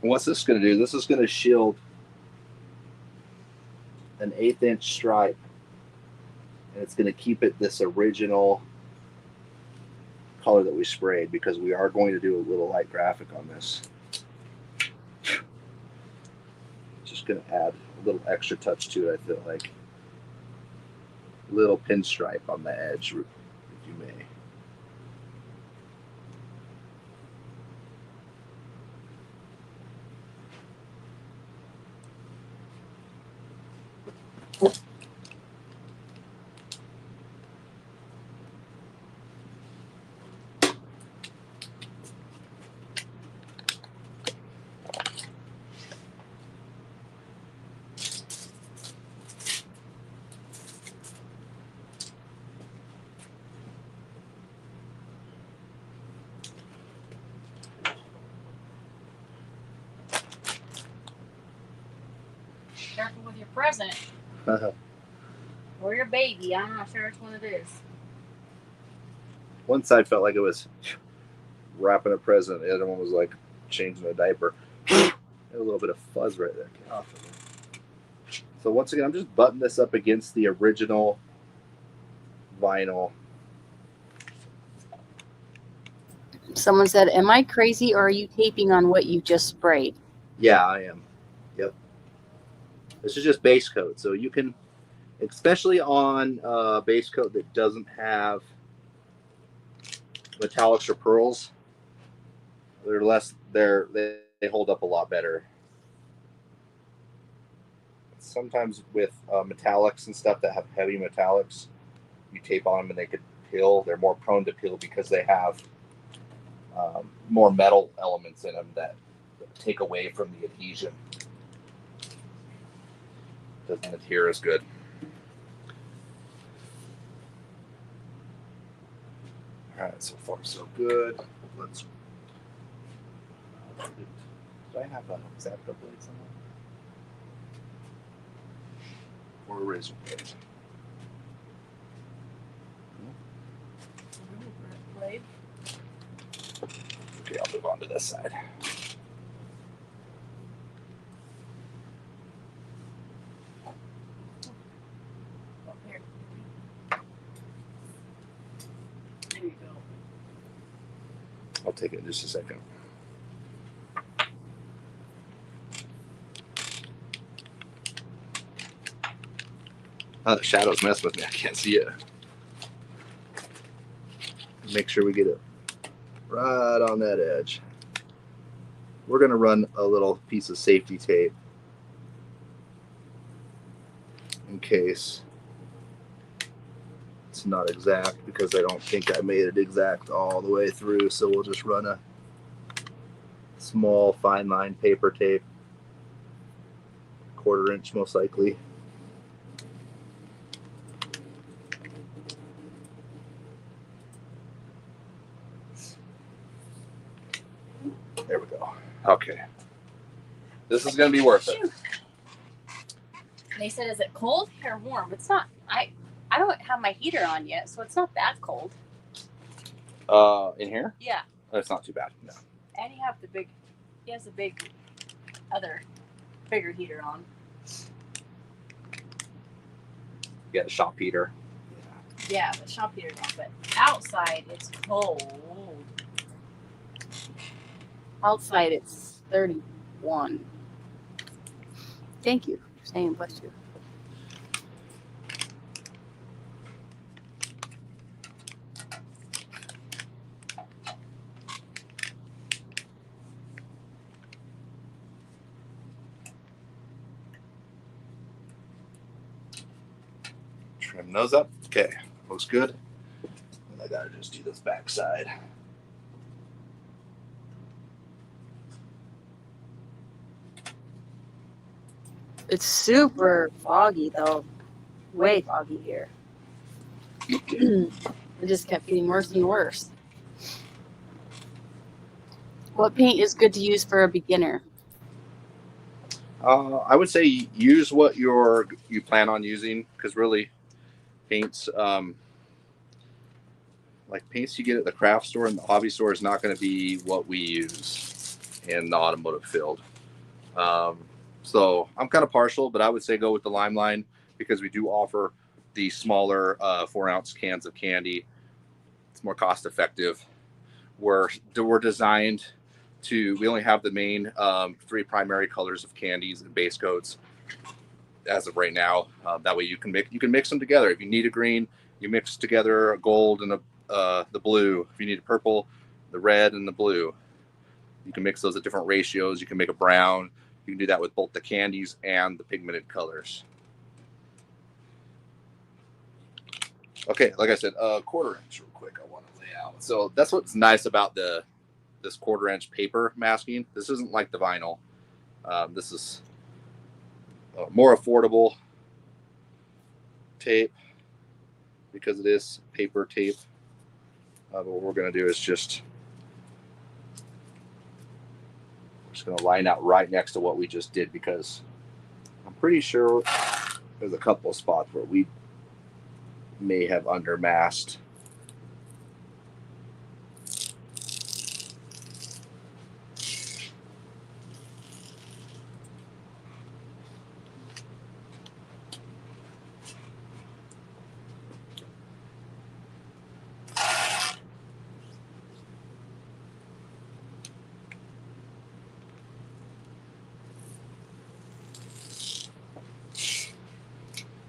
And what's this going to do? This is going to shield an 1/8 inch stripe, and it's going to keep it this original color that we sprayed, because we are going to do a little light graphic on this. Just going to add a little extra touch to it, I feel like. Little pinstripe on the edge, if you may. Careful with your present. Or your baby. I'm not sure which one it is. One side felt like it was wrapping a present. The other one was like changing a diaper. A little bit of fuzz right there. Get off of it. So once again, I'm just buttoning this up against the original vinyl. Someone said, am I crazy or are you taping on what you just sprayed? Yeah, I am. Yep. This is just base coat. So you can, especially on base coat that doesn't have metallics or pearls, they hold up a lot better. Sometimes with metallics and stuff that have heavy metallics, you tape on them and they could peel. They're more prone to peel because they have more metal elements in them that take away from the adhesion. Doesn't adhere as good. All right, so far so good. Let's. Do I have an X-Acto blade somewhere? Or a razor blade? Blade. Okay, I'll move on to this side. Oh, here. There you go. I'll take it in just a second. Oh, the shadows mess with me. I can't see it. Make sure we get it right on that edge. We're going to run a little piece of safety tape in case it's not exact, because I don't think I made it exact all the way through. So we'll just run a small fine line paper tape, 1/4 inch most likely. There we go. Okay. This is going to be worth it. They said, is it cold or warm? It's not. I don't have my heater on yet, so it's not that cold. In here? Yeah. It's not too bad. No. And he has a big bigger heater on. Yeah, the shop heater. Yeah, the shop heater's on, but outside it's cold. Outside it's 31. Thank you for saying bless you. Trim the nose up. Okay, looks good. And I gotta just do this back side. It's super foggy though. Way foggy here. It just kept getting worse and worse. What paint is good to use for a beginner? I would say use what you plan on using, because really paints, like paints you get at the craft store and the hobby store is not going to be what we use in the automotive field. So I'm kind of partial, but I would say go with the LiME line, because we do offer the smaller 4-ounce cans of candy. It's more cost effective. We're designed to, we only have the main 3 primary colors of candies and base coats as of right now. That way you can mix them together. If you need a green, you mix together a gold and the blue. If you need a purple, the red and the blue. You can mix those at different ratios. You can make a brown. You can do that with both the candies and the pigmented colors. Okay, like I said, 1/4 inch real quick I want to lay out. So that's what's nice about this 1/4 inch paper masking. This isn't like the vinyl. This is more affordable tape because it is paper tape. But what we're going to do is just going to line out right next to what we just did, because I'm pretty sure there's a couple of spots where we may have undermasked.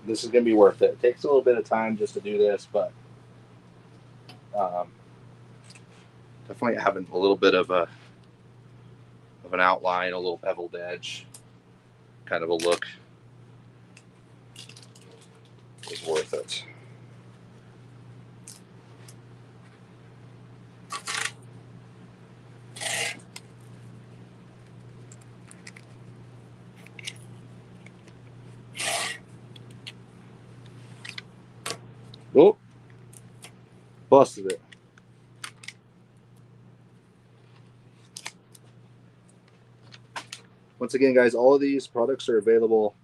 This is going to be worth it. It takes a little bit of time just to do this, but definitely having a little bit of an outline, a little beveled edge, kind of a look is worth it. Oh, busted it. Once again, guys, all of these products are available.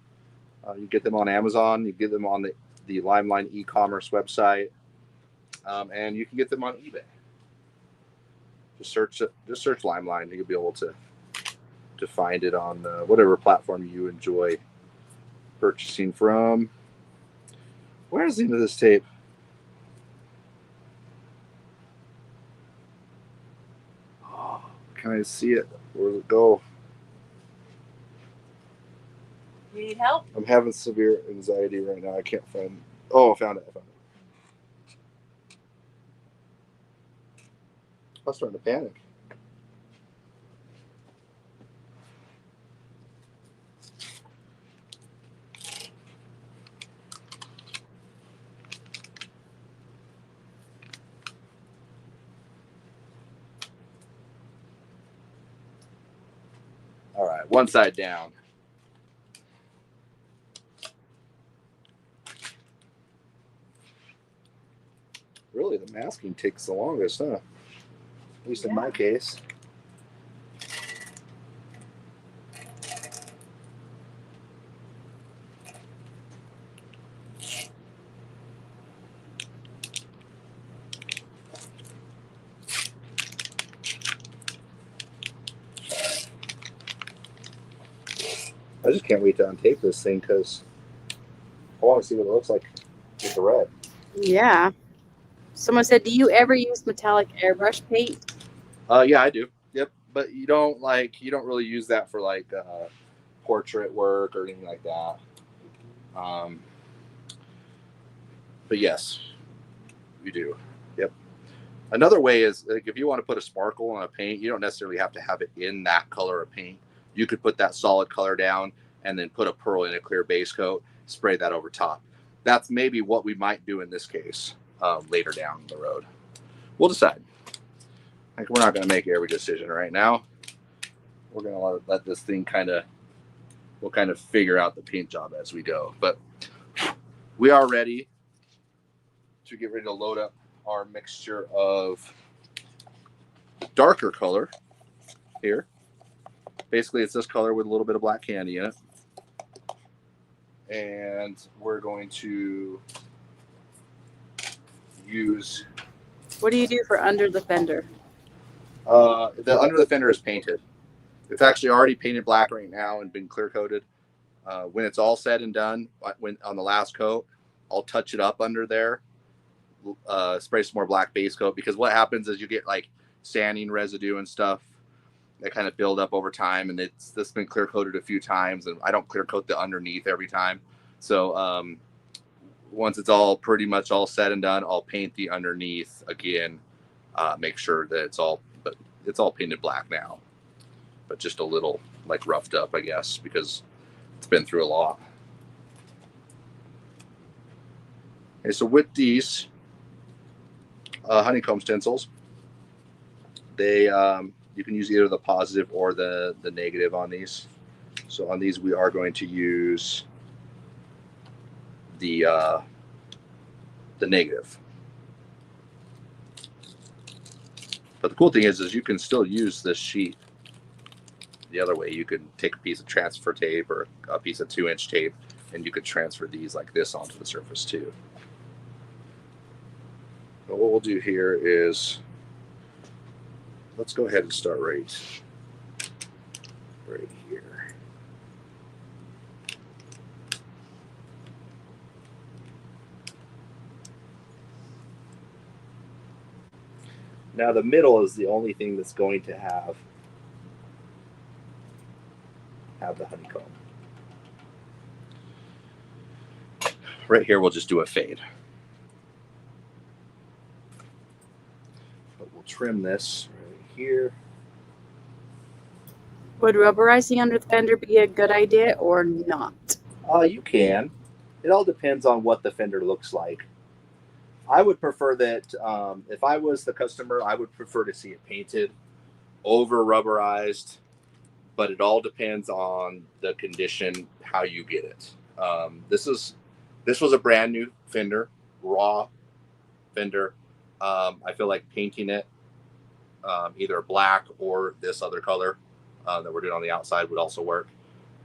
You get them on Amazon. You get them on the LimeLine e-commerce website, and you can get them on eBay. Just search LimeLine. You'll be able to find it on whatever platform you enjoy purchasing from. Where's the end of this tape? Oh, can I see it? Where does it go? You need help? I'm having severe anxiety right now. I can't find. Oh, I found it. I'm starting to panic. All right, one side down. Really, the masking takes the longest, huh? At least in my case. I just can't wait to untape this thing, because I want to see what it looks like with the red. Yeah. Someone said, do you ever use metallic airbrush paint? Yeah, I do. Yep, but you don't really use that for like portrait work or anything like that. But yes, you do. Yep. Another way is, like, if you want to put a sparkle on a paint, you don't necessarily have to have it in that color of paint. You could put that solid color down and then put a pearl in a clear base coat, spray that over top. that's maybe what we might do in this case later down the road. We'll decide. Like, we're not going to make every decision right now. We're going to let this thing we'll kind of figure out the paint job as we go. But we are ready to get ready to load up our mixture of darker color here. Basically, it's this color with a little bit of black candy in it. And we're going to use... What do you do for under the fender? The under the fender is painted. It's actually already painted black right now and been clear coated. When it's all said and done, on the last coat, I'll touch it up under there, spray some more black base coat, because what happens is you get like sanding residue and stuff that kind of build up over time, and this has been clear coated a few times, and I don't clear coat the underneath every time. So once it's all pretty much all said and done, I'll paint the underneath again, make sure that it's all painted black now, but just a little like roughed up, I guess, because it's been through a lot. Okay, so with these honeycomb stencils, they you can use either the positive or the negative on these. So on these, we are going to use the negative. But the cool thing is you can still use this sheet the other way. You can take a piece of transfer tape or a piece of 2-inch tape, and you could transfer these like this onto the surface too. But what we'll do here is, let's go ahead and start right here. Now the middle is the only thing that's going to have the honeycomb. Right here, we'll just do a fade. But we'll trim this right here. Would rubberizing under the fender be a good idea or not? You can. It all depends on what the fender looks like. I would prefer that, if I was the customer, I would prefer to see it painted, over rubberized, but it all depends on the condition, how you get it. This was a brand new fender, raw fender. I feel like painting it either black or this other color that we're doing on the outside would also work,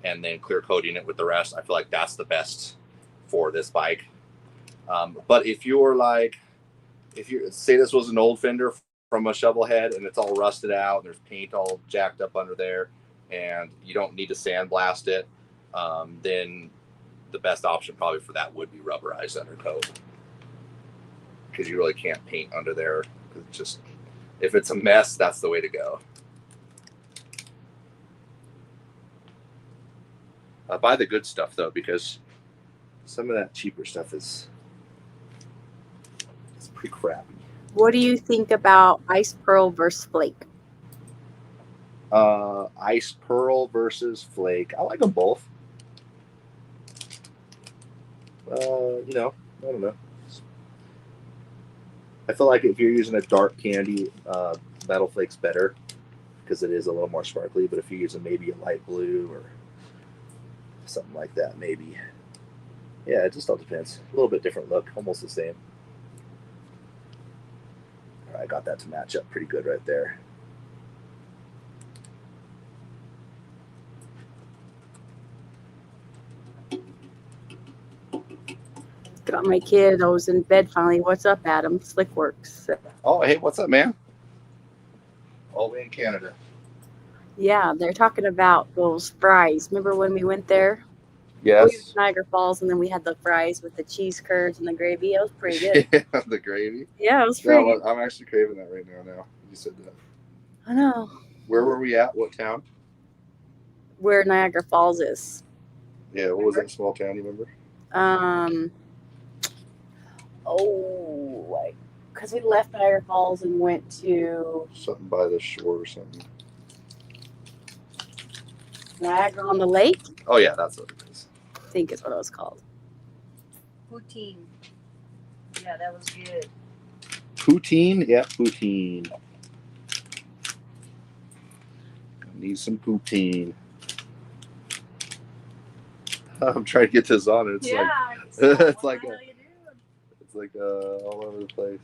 and then clear coating it with the rest. I feel like that's the best for this bike. But if you say this was an old fender from a shovel head and it's all rusted out and there's paint all jacked up under there and you don't need to sandblast it, then the best option probably for that would be rubberized undercoat, because you really can't paint under there. It's just, if it's a mess, that's the way to go. Buy the good stuff though, because some of that cheaper stuff is pretty crappy. What do you think about ice pearl versus flake? Ice pearl versus flake. I like them both. I don't know. I feel like if you're using a dark candy, metal flake's better because it is a little more sparkly. But if you're using maybe a light blue or something like that, maybe. Yeah, it just all depends. A little bit different look, almost the same. All right, I got that to match up pretty good right there. Got my kiddos in bed finally. What's up, Adam? Slickworks. Oh, hey, what's up, man? All the way in Canada. Yeah, they're talking about those fries. Remember when we went there? Yes. We went to Niagara Falls, and then we had the fries with the cheese curds and the gravy. It was pretty good. Yeah, the gravy. Yeah, it was pretty good. I'm actually craving that right now. You said that. I know. Where were we at? What town? Where Niagara Falls is. Yeah, what was that small town, you remember? Because we left Niagara Falls and went to Something by the shore or something. Niagara on the Lake. Oh, yeah, that's what it is. I think is what it was called. Poutine. Yeah, that was good. Poutine? Yeah, poutine. Need some poutine. I'm trying to get this on. It's Yeah, like it's it's like what the hell you doing? it's like all over the place.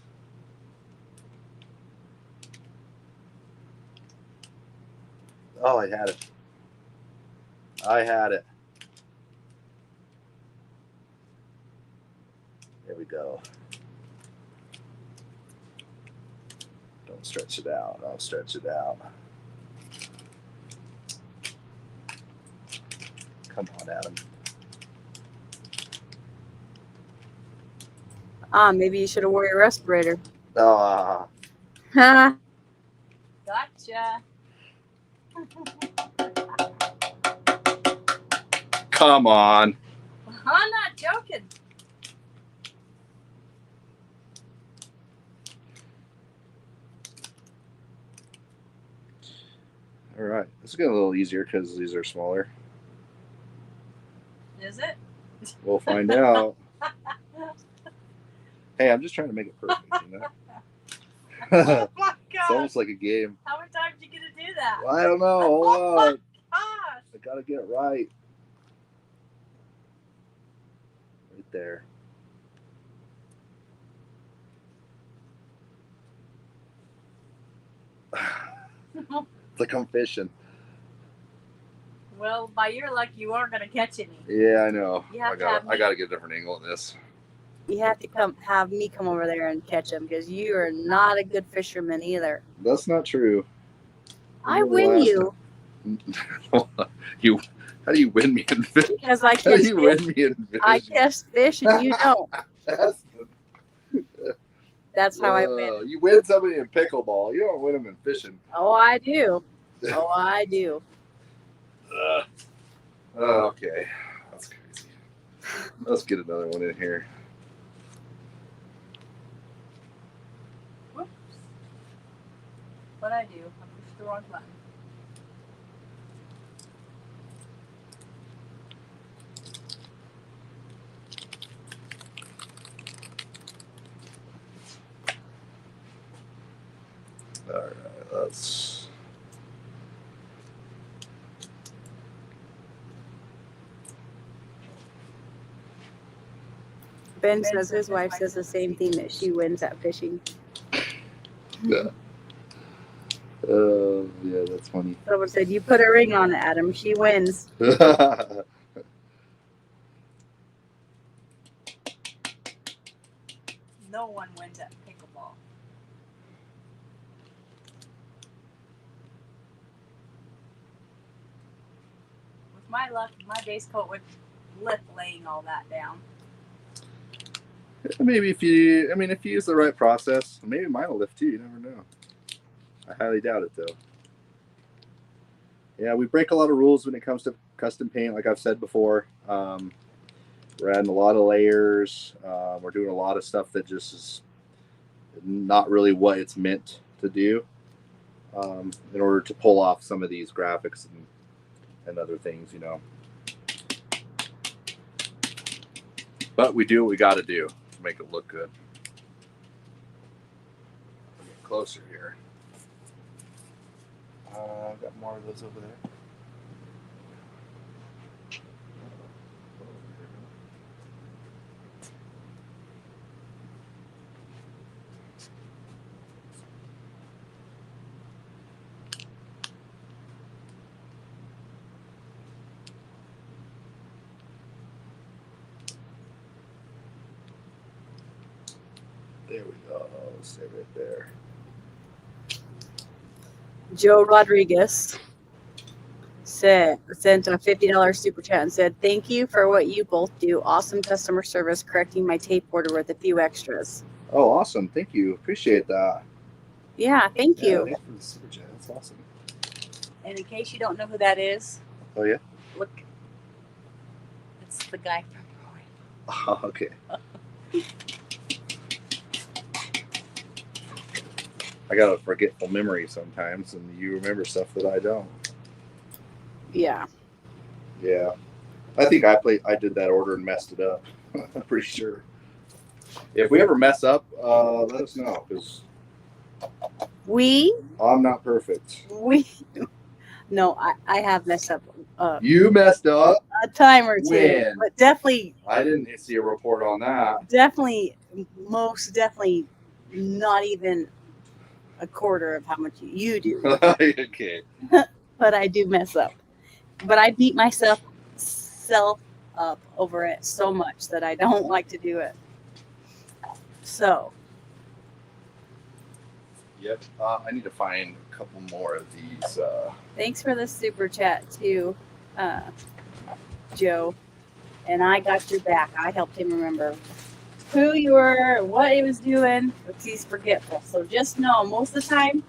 Oh, I had it. I had it. There we go. Don't stretch it out. I'll stretch it out. Come on, Adam. Maybe you should have wore your respirator. Ah, Ha! Gotcha. come on. I'm not joking. All right. This is getting a little easier because these are smaller. Is it? We'll find out. Hey, I'm just trying to make it perfect, you know? Oh my It's god. almost like a game. How many times are you gonna do that? Well, I don't know. Hold Oh on. my gosh. I gotta get it right. Right there. It's like I'm fishing. Well, by your luck, you aren't gonna catch any. Yeah, I know. You have I to have me. gotta get a different angle on this. You have to have me come over there and catch them because you are not a good fisherman either. That's not true. I win you You how do you win me in fish? because I How catch do you fish. win me in fish? I catch fish and you don't. That's That's how I win. You win somebody in pickleball. You don't win them in fishing. Oh, I do. Oh, I do. Okay. That's crazy. Let's get another one in here. Whoops. What'd I do? I pushed the wrong button. All right, let's. Ben says his wife says the same thing, that she wins at fishing. Yeah. Yeah, that's funny. Someone said, you put a ring on it, Adam. She wins. No one wins at pickleball. With my luck, my base coat would lift laying all that down. Maybe if you use the right process, maybe mine will lift too. You never know. I highly doubt it though. Yeah, we break a lot of rules when it comes to custom paint, like I've said before. We're adding a lot of layers. We're doing a lot of stuff that just is not really what it's meant to do in order to pull off some of these graphics and other things, you know. But we do what we got to do to make it look good. Get closer here. I've got more of those over there. There we go. Stay right there. Joe Rodriguez sent a $50 super chat and said, thank you for what you both do. Awesome customer service, correcting my tape order with a few extras. Oh, awesome. Thank you. Appreciate that. Yeah, thank you. Thanks for the super chat. That's awesome. And in case you don't know who that is, Oh, yeah? look. It's the guy from Roy. Oh, okay. I got a forgetful memory sometimes, and you remember stuff that I don't. Yeah. Yeah. I think I did that order and messed it up. I'm pretty sure. If we ever mess up, let us know, because I'm not perfect. No, I have messed up You messed up. a time or two, When? but definitely, I didn't see a report on that. most definitely not even a quarter of how much you do. Okay. But I do mess up. But I beat myself up over it so much that I don't like to do it. So, Yep. I need to find a couple more of these. thanks for the super chat too, Joe. And I got your back. I helped him remember who you were, what he was doing, because he's forgetful. So just know, most of the time,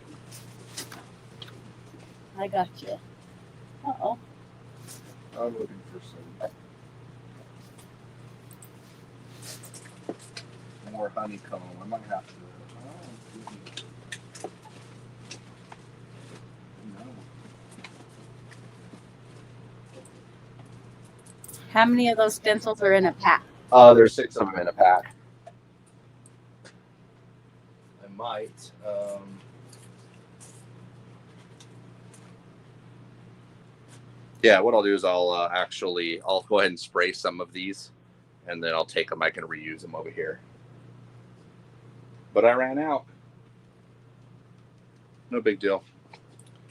I got you. Uh-oh. I'm looking for some more honeycomb. I might have to. No. How many of those stencils are in a pack? There's 6 of them in a pack. I might. Yeah, what I'll do is I'll go ahead and spray some of these, and then I'll take them. I can reuse them over here. But I ran out. No big deal.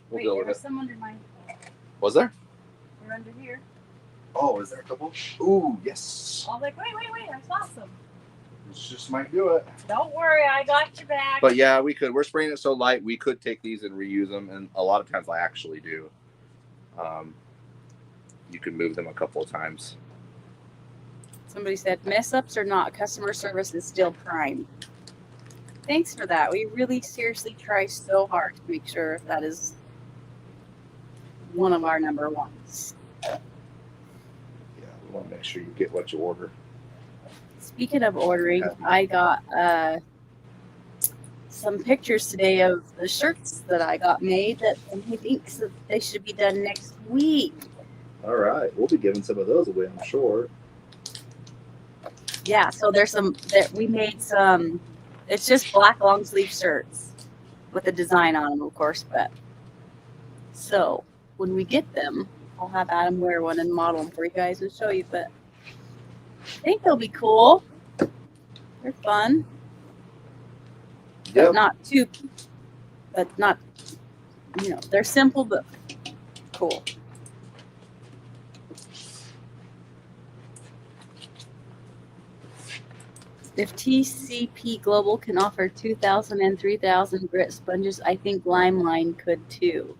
We'll deal with it. Some under mine. Was there? They're under here. Oh, is there a couple? Ooh, yes. I was like, wait, I saw some. This just might do it. Don't worry, I got your back. But yeah, we could. We're spraying it so light, we could take these and reuse them, and a lot of times I actually do. You can move them a couple of times. Somebody said, mess ups or not, customer service is still prime. Thanks for that. We really seriously try so hard to make sure that is one of our number ones. Yeah, we want to make sure you get what you order. Speaking of ordering, I got some pictures today of the shirts that I got made that he thinks that they should be done next week. All right, we'll be giving some of those away, I'm sure. Yeah, so there's some that we made some. It's just black long sleeve shirts with a design on them, of course. But so when we get them, I'll have Adam wear one and model them for you guys and show you. But I think they'll be cool. They're fun. Yep. But not, they're simple but cool. If TCP Global can offer 2,000 and 3,000 grit sponges, I think LiME could too.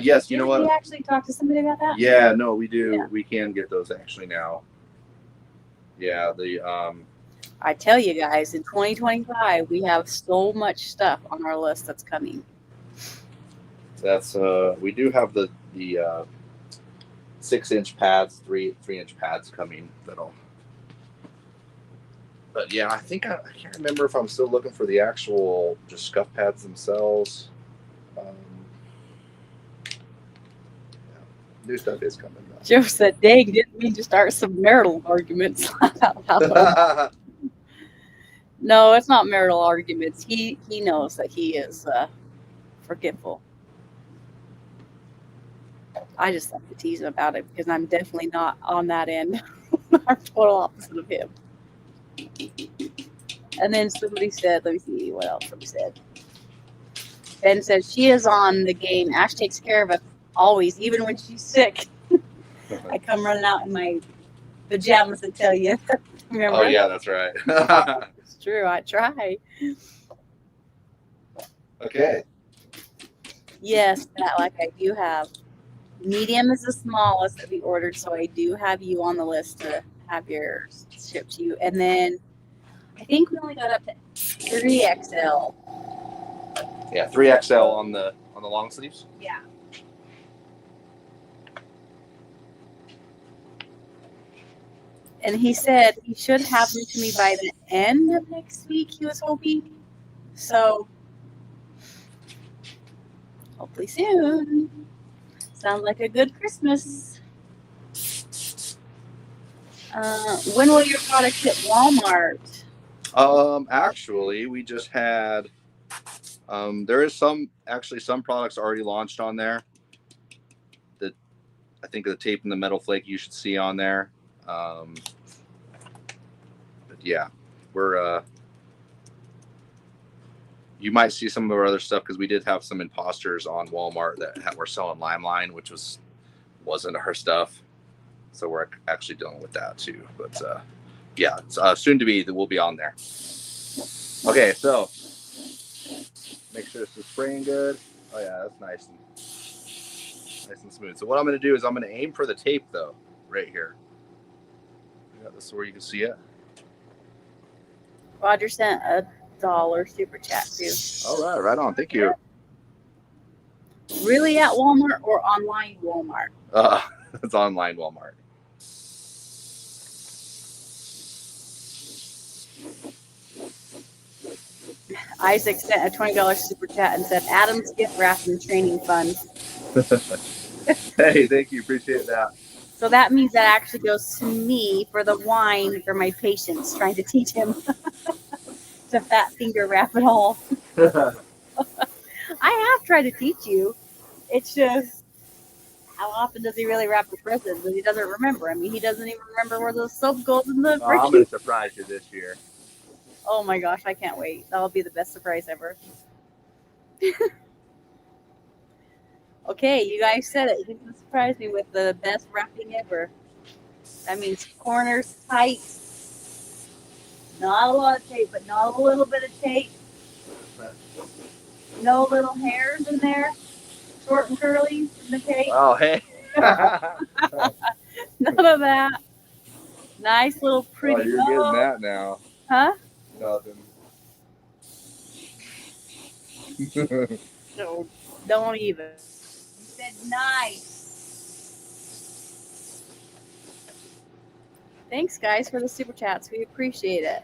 Yes, you know what? Did we actually talk to somebody about that? Yeah, no, we do. Yeah. We can get those actually now. Yeah, I tell you guys, in 2025, we have so much stuff on our list that's coming. That's we do have the 6-inch pads, 3-inch pads coming. But yeah, I think I can't remember if I'm still looking for the actual just scuff pads themselves. New stuff is coming though. Joe said, dang, didn't mean to start some marital arguments. No, it's not marital arguments. He knows that he is forgetful. I just like to tease him about it because I'm definitely not on that end. I'm total opposite of him. And then somebody said, let me see what else somebody said. Ben says she is on the game. Ash takes care of it always, even when she's sick. I come running out in my pajamas and tell you. Remember? Oh yeah, that's right. It's true. I try. Okay. Yes, that like I do have. Medium is the smallest that we ordered, so I do have you on the list to have yours shipped to you. And then I think we only got up to 3XL. Yeah, 3XL on the long sleeves. Yeah. And he said he should have them to me by the end of next week, he was hoping. So hopefully soon. Sounds like a good Christmas. When will your product hit Walmart? Actually, we just had. There is some products already launched on there. That I think the tape and the metal flake you should see on there. But yeah, we're. You might see some of our other stuff because we did have some imposters on Walmart that were selling LimeLine, which wasn't our stuff. So we're actually dealing with that too. But yeah, it's, soon to be that we'll be on there. Okay, so make sure this is spraying good. Oh yeah, that's nice and smooth. So what I'm going to do is I'm going to aim for the tape though, right here. Yeah, this is where you can see it. Roger sent $1 super chat too. All right, right on. Thank you. Really at Walmart or online Walmart? It's online Walmart. Isaac sent a $20 super chat and said, Adam's gift wrapping training fund. Hey, thank you. Appreciate that. So that means that actually goes to me for the wine for my patients, trying to teach him to fat finger wrap it all. I have tried to teach you. It's just, how often does he really wrap the presents? And he doesn't remember. I mean, he doesn't even remember where the soap goes in the I'm freaking. going to surprise you this year. Oh my gosh, I can't wait. That'll be the best surprise ever. Okay, you guys said it. You can surprise me with the best wrapping ever. That means corners tight. Not a lot of tape, but not a little bit of tape. No little hairs in there. Short and curly in the tape. Oh, hey. None of that. Nice little pretty. Oh, you're getting that now. Huh? Nothing. No, don't even. You said nice. Thanks, guys, for the super chats. We appreciate it.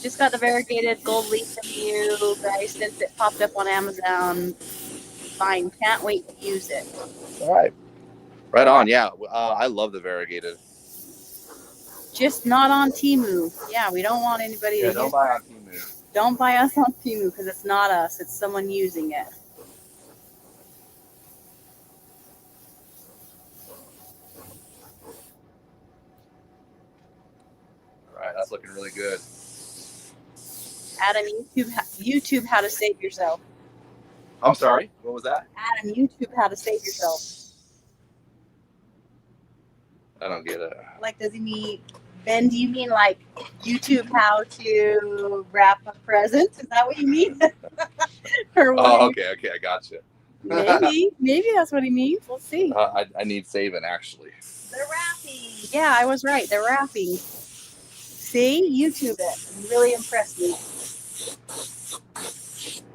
Just got the variegated gold leaf from you guys since it popped up on Amazon. Fine. Can't wait to use it. All right. Right on. Yeah. I love the variegated. Just not on Temu. Yeah, we don't want anybody to Don't buy on Temu. Don't buy us on Temu because it's not us. It's someone using it. All right. That's looking really good. Adam, YouTube how to save yourself. I'm sorry. What was that? Adam, YouTube how to save yourself. I don't get it. Like, does he mean, Ben, do you mean like YouTube how to wrap a present? Is that what you mean? Or what? Oh, okay. I got you. Maybe that's what he means. We'll see. I need saving, actually. They're wrapping. Yeah, I was right. They're wrapping. See? YouTube it. You really impressed me.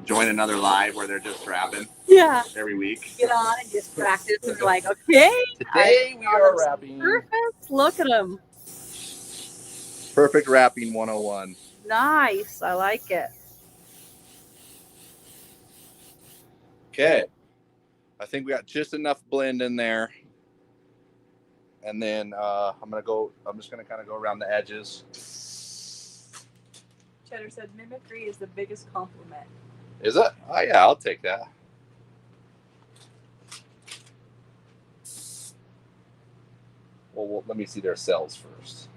Join another live where they're just rapping. Yeah. Every week. Get on and just practice. And you're like, okay. Today we are rapping. Perfect. Look at them. Perfect rapping 101. Nice. I like it. Okay. I think we got just enough blend in there. And then I'm just gonna kind of go around the edges. Cheddar said mimicry is the biggest compliment. Is it? Oh yeah, I'll take that. Well, let me see their cells first.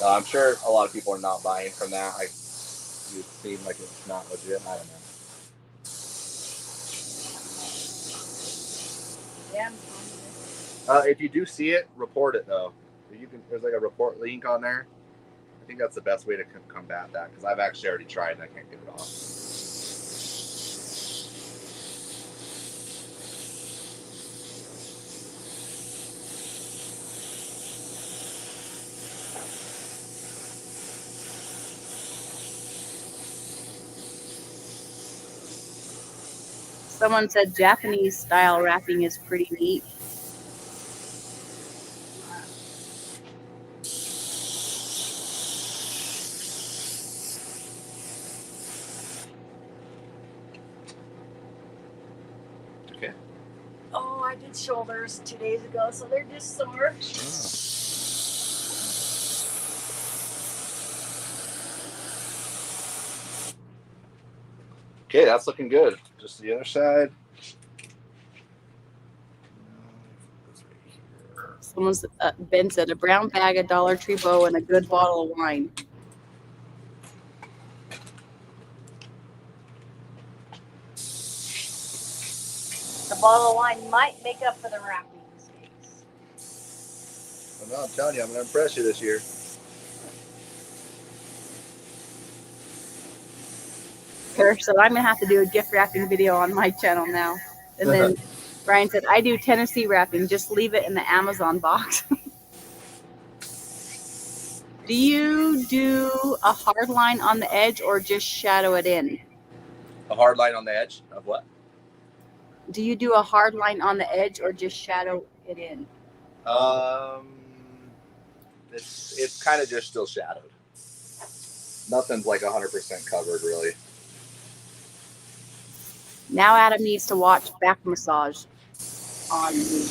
I'm sure a lot of people are not buying from that. It seems like it's not legit. I don't know. Yeah. If you do see it, report it though. There's like a report link on there. I think that's the best way to combat that because I've actually already tried and I can't get it off. Someone said Japanese style wrapping is pretty neat. Oh, I did kid's shoulders 2 days ago, so they're just sore. Okay, that's looking good. Just the other side. Someone's Ben said a brown bag, a Dollar Tree bow, and a good bottle of wine. The bottle of wine might make up for the wrapping mistakes. Well, no, I'm telling you, I'm going to impress you this year. So I'm gonna have to do a gift wrapping video on my channel now. And then Brian said, I do Tennessee wrapping, just leave it in the Amazon box. Do you do a hard line on the edge or just shadow it in? A hard line on the edge of what? Do you do a hard line on the edge or just shadow it in? It's kind of just still shadowed. Nothing's like 100% covered, really. Now Adam needs to watch back massage on me.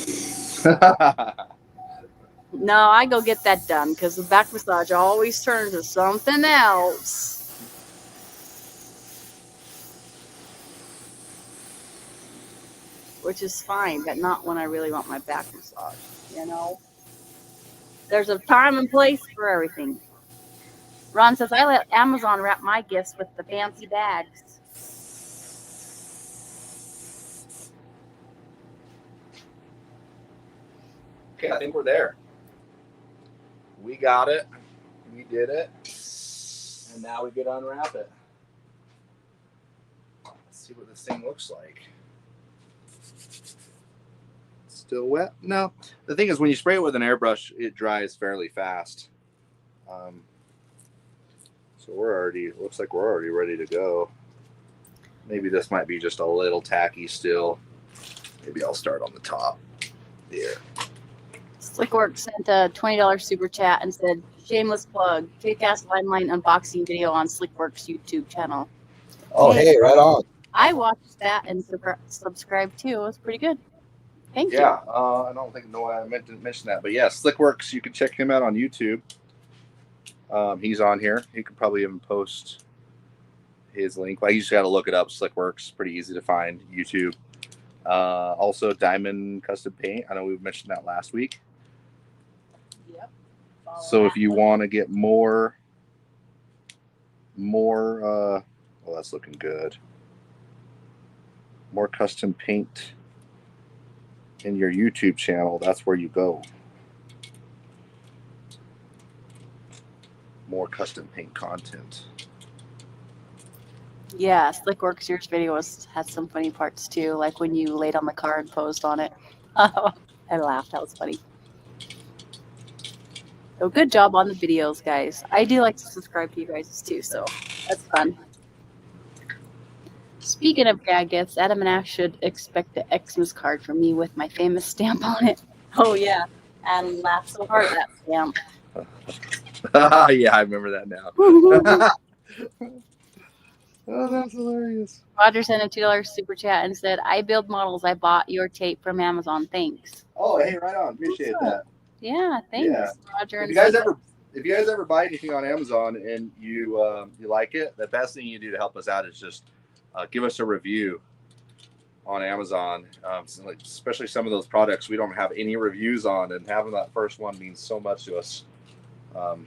No, I go get that done because the back massage always turns to something else. Which is fine, but not when I really want my back massage, you know? There's a time and place for everything. Ron says, I let Amazon wrap my gifts with the fancy bags. Okay, I think we're there. We got it. We did it. And now we get to unwrap it. Let's see what this thing looks like. Still wet? No. The thing is, when you spray it with an airbrush, it dries fairly fast. So looks like we're already ready to go. Maybe this might be just a little tacky still. Maybe I'll start on the top here. Slickwork sent a $20 super chat and said, shameless plug, kick-ass limelight unboxing video on Slickwork's YouTube channel. Oh, hey, right on. I watched that and subscribed too. It was pretty good. Thank you. Yeah, I don't think I meant to mention that, but yeah, Slickworks, you can check him out on YouTube. He's on here. He could probably even post his link. Like, you just got to look it up. Slickworks, pretty easy to find. YouTube. Also, Diamond Custom Paint. I know we mentioned that last week. Yep. So if you want to get more, well, that's looking good. More custom paint in your YouTube channel, that's where you go. More custom paint content. Yeah, Slickworks, yours video had some funny parts too, like when you laid on the car and posed on it. I laughed. That was funny. So good job on the videos, guys. I do like to subscribe to you guys too, so that's fun. Speaking of gag gifts, Adam and Ash should expect an Xmas card from me with my famous stamp on it. Oh yeah, Adam laughed so hard at that stamp. Yeah, I remember that now. Oh, that's hilarious. Roger sent a $2 super chat and said, I build models. I bought your tape from Amazon. Thanks. Oh, hey, right on. Appreciate that. Yeah, thanks, Yeah. Roger. If you guys ever buy anything on Amazon and you like it, the best thing you do to help us out is just give us a review on Amazon. Especially some of those products we don't have any reviews on, and having that first one means so much to us.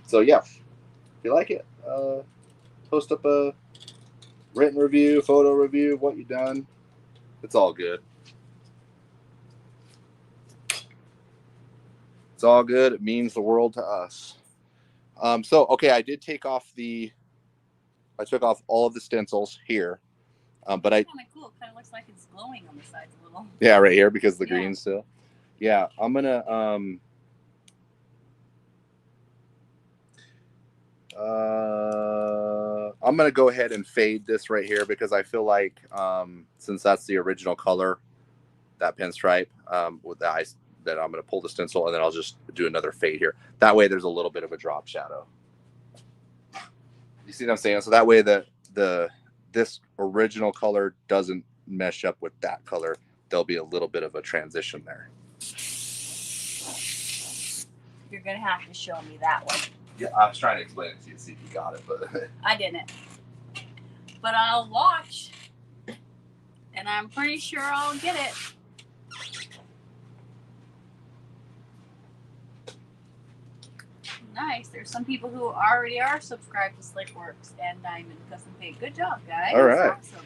So yeah, if you like it, post up a written review, photo review of what you've done. It's all good. It's all good. It means the world to us. So okay, I did take off I took off all of the stencils here, but kind of cool. Kind of looks like it's glowing on the sides a little. Yeah, right here because the green still. Yeah, I'm gonna go ahead and fade this right here because I feel like since that's the original color, that pinstripe with the eyes, that I'm going to pull the stencil and then I'll just do another fade here. That way there's a little bit of a drop shadow. You see what I'm saying? So that way this original color doesn't mesh up with that color. there'll be a little bit of a transition there. You're gonna have to show me that one. Yeah, I was trying to explain it to you, see if you got it, but I didn't. But I'll watch. And I'm pretty sure I'll get it. Nice. There's some people who already are subscribed to Slickworks and Diamond Custom Paint. Good job, guys. All right. Awesome.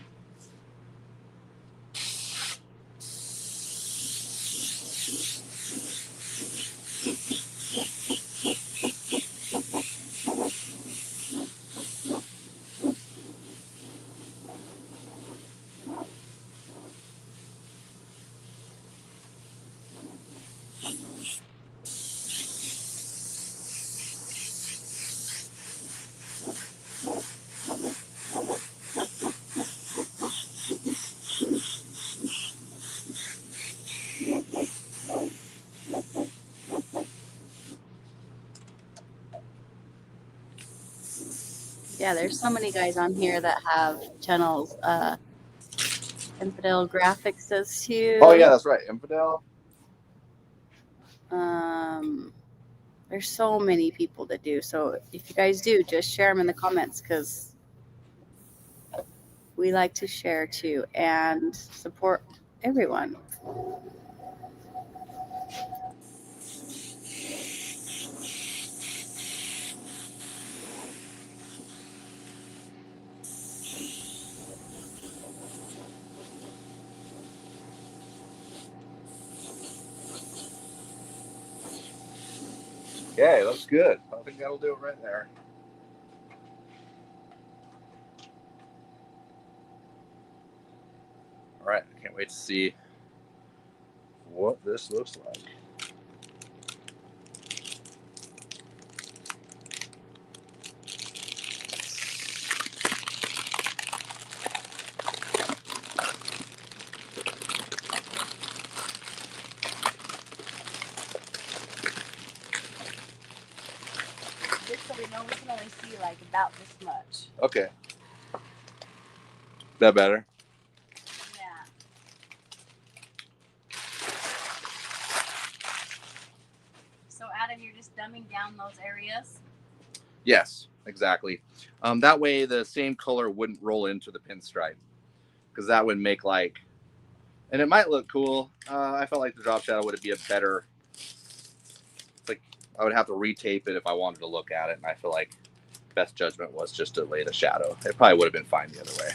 Yeah, there's so many guys on here that have channels. Infidel Graphics does too. oh yeah, that's right, Infidel. There's so many people that do. So if you guys do, just share them in the comments because we like to share too and support everyone. Okay, that's good. I think that'll do it right there. All right, I can't wait to see what this looks like. Just so we know, we can only see like about this much. Okay. That better? Yeah. So Adam, you're just dumbing down those areas? Yes, exactly. That way the same color wouldn't roll into the pinstripe because that would make like, and it might look cool. I felt like the drop shadow would be a better, like I would have to retape it if I wanted to look at it. And I feel like best judgment was just to lay the shadow. It probably would have been fine the other way.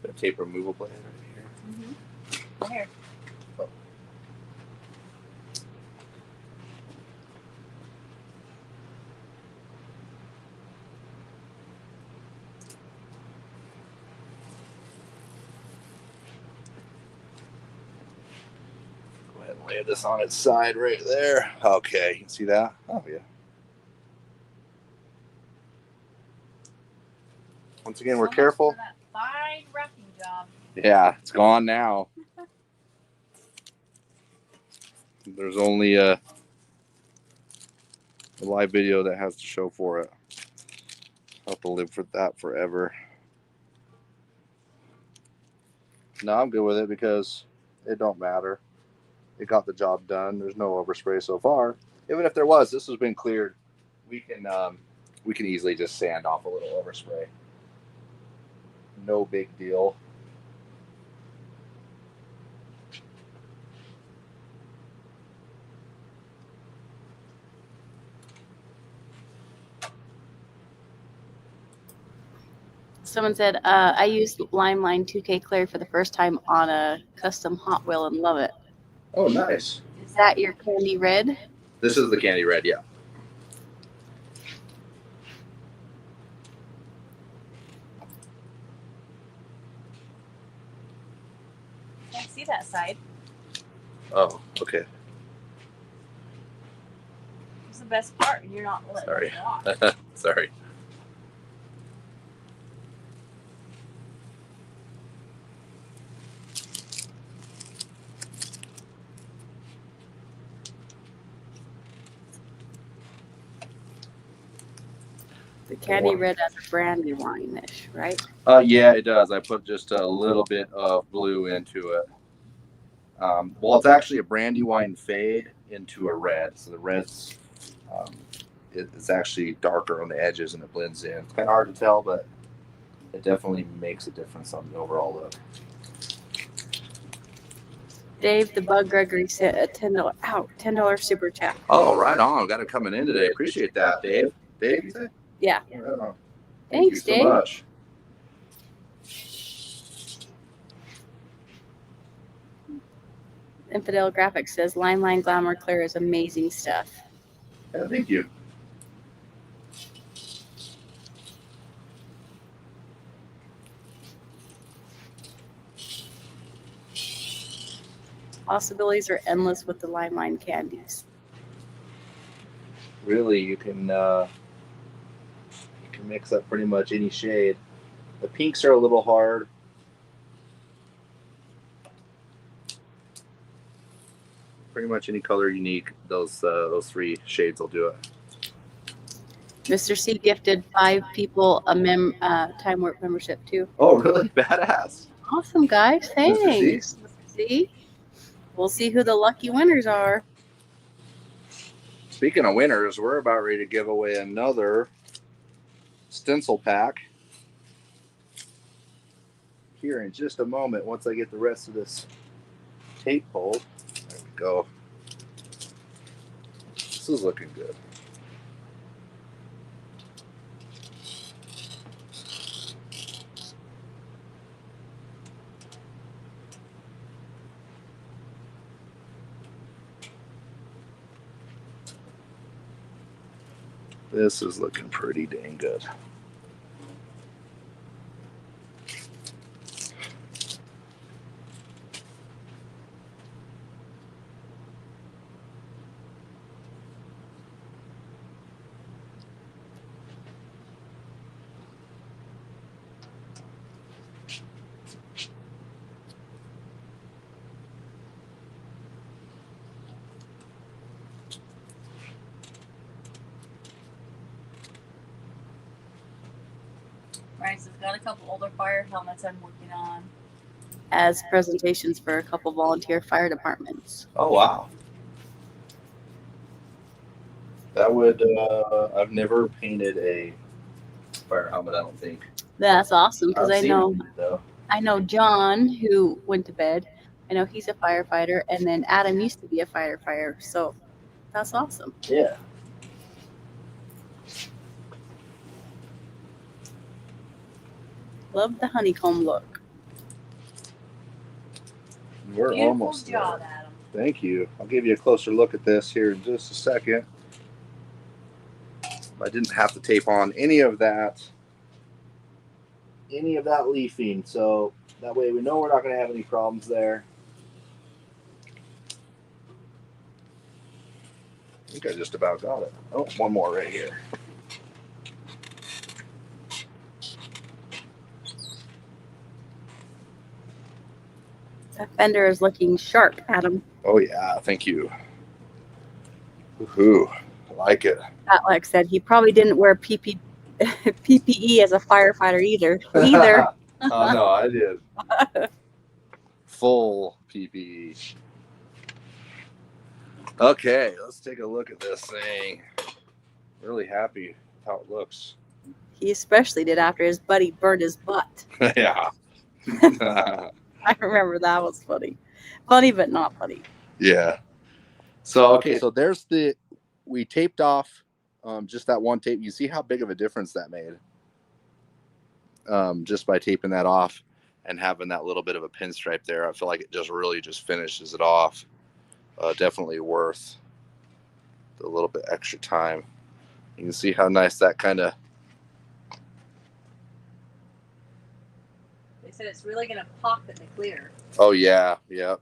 Bit of tape removal blade right here. Mm-hmm. Here. Oh. Go ahead and lay this on its side right there. Okay, you can see that? Oh yeah. Once again, we're So much careful. for that fine wrapping job. Yeah, it's gone now. There's only a live video that has to show for it. I'll have to live for that forever. No, I'm good with it because it don't matter. It got the job done. There's no overspray so far. Even if there was, this has been cleared. We can easily just sand off a little overspray. No big deal. Someone said, I used LimeLine 2K Clear for the first time on a custom Hot Wheel and love it. Oh, nice. Is that your candy red? This is the candy red, yeah. that side. Oh, okay. It's the best part. You're not letting Sorry. it off. Sorry. The candy red has a brandy wine-ish, right? Yeah, it does. I put just a little bit of blue into it. Well, it's actually a brandywine fade into a red. So the red's it's actually darker on the edges and it blends in. It's kind of hard to tell, but it definitely makes a difference on the overall look. Dave the Bug Gregory sent a $10 super chat. Oh, right on. Got it coming in today. Appreciate that, Dave. Dave, you say? Yeah. Right on. Thanks, Thank you so Dave. much. Infidel Graphics says Line Glamour Clear is amazing stuff. Yeah, thank you. Possibilities are endless with the Line candies. Really, you can mix up pretty much any shade. The pinks are a little hard. Pretty much any color you need, those 3 shades will do it. Mr. C gifted 5 people a Time Warp membership too. Oh, really? Badass. Awesome, guys. Mr. C? Thanks. See? We'll see who the lucky winners are. Speaking of winners, we're about ready to give away another stencil pack here in just a moment once I get the rest of this tape pulled. There we go. This is looking good. This is looking pretty dang good. Right, so it's got a couple older fire helmets I'm working on. As presentations for a couple volunteer fire departments. Oh, wow. That would, I've never painted a fire helmet, I don't think. That's awesome because I've I seen know them, though. I know John, who went to bed. I know he's a firefighter, and then Adam used to be a firefighter. So that's awesome. Yeah. Love the honeycomb look. We're Beautiful almost job, there. Adam. Thank you. I'll give you a closer look at this here in just a second. I didn't have to tape on any of that leafing, so that way we know we're not going to have any problems there. I think I just about got it. Oh, one more right here. That fender is looking sharp, Adam. Oh yeah, thank you. Woohoo, I like it. Patlack said he probably didn't wear PPE as a firefighter either. Oh no, I did. Full PPE. Okay, let's take a look at this thing. Really happy with how it looks. He especially did after his buddy burned his butt. Yeah. I remember that was funny. Funny, but not funny. Yeah. So, okay, so there's we taped off just that one tape. You see how big of a difference that made? Just by taping that off and having that little bit of a pinstripe there. I feel like it just really just finishes it off. Definitely worth the little bit extra time. You can see how nice that kind of said, it's really going to pop in the clear. Oh yeah, yep.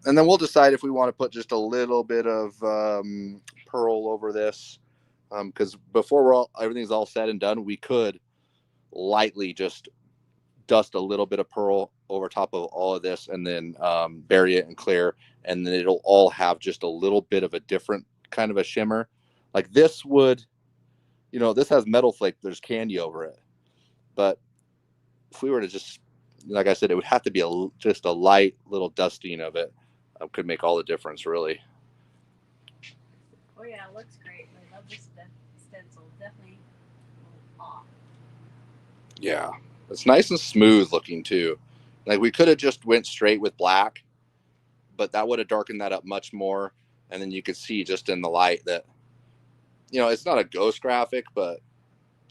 And then we'll decide if we want to put just a little bit of pearl over this, because before everything's all said and done, we could lightly just dust a little bit of pearl over top of all of this, and then bury it in clear, and then it'll all have just a little bit of a different kind of a shimmer. Like this would, this has metal flake. There's candy over it, but if we were to just, like I said, it would have to be just a light little dusting of it. Could make all the difference, really. Oh yeah, it looks great. I love this stencil. Definitely pop. Yeah, it's nice and smooth looking too. Like we could have just went straight with black, but that would have darkened that up much more. And then you could see just in the light that, it's not a ghost graphic, but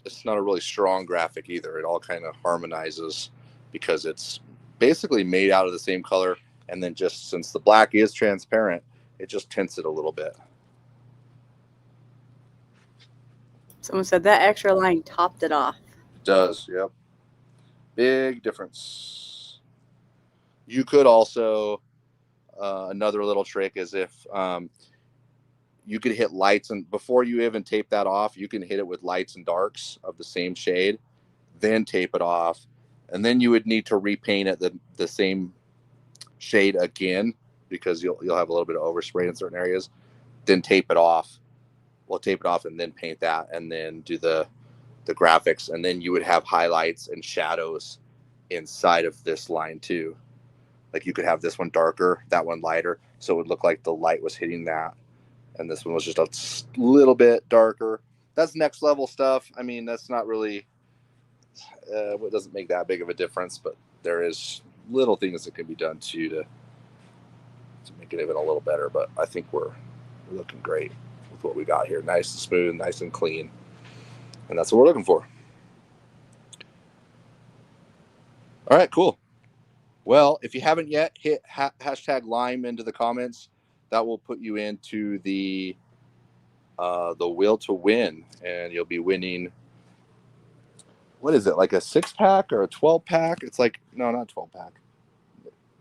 it's not a really strong graphic either. It all kind of harmonizes because it's basically made out of the same color. And then just since the black is transparent, it just tints it a little bit. Someone said that extra line topped it off. It does, yep. Big difference. You could also, another little trick is if you could hit lights, and before you even tape that off, you can hit it with lights and darks of the same shade, then tape it off. And then you would need to repaint it the same shade again, because you'll have a little bit of overspray in certain areas. Then tape it off. We'll tape it off and then paint that, and then do the graphics, and then you would have highlights and shadows inside of this line too. Like you could have this one darker, that one lighter, so it would look like the light was hitting that, and this one was just a little bit darker. That's next level stuff. I mean, that's not really it doesn't make that big of a difference, but there is little things that can be done too to make it even a little better. But I think we're looking great with what we got here. Nice and smooth, nice and clean, and that's what we're looking for. All right, cool. Well, if you haven't yet, hit hashtag LiME into the comments. That will put you into the will to win, and you'll be winning. What is it, like a 6-pack or a 12-pack? It's like, no, not 12-pack.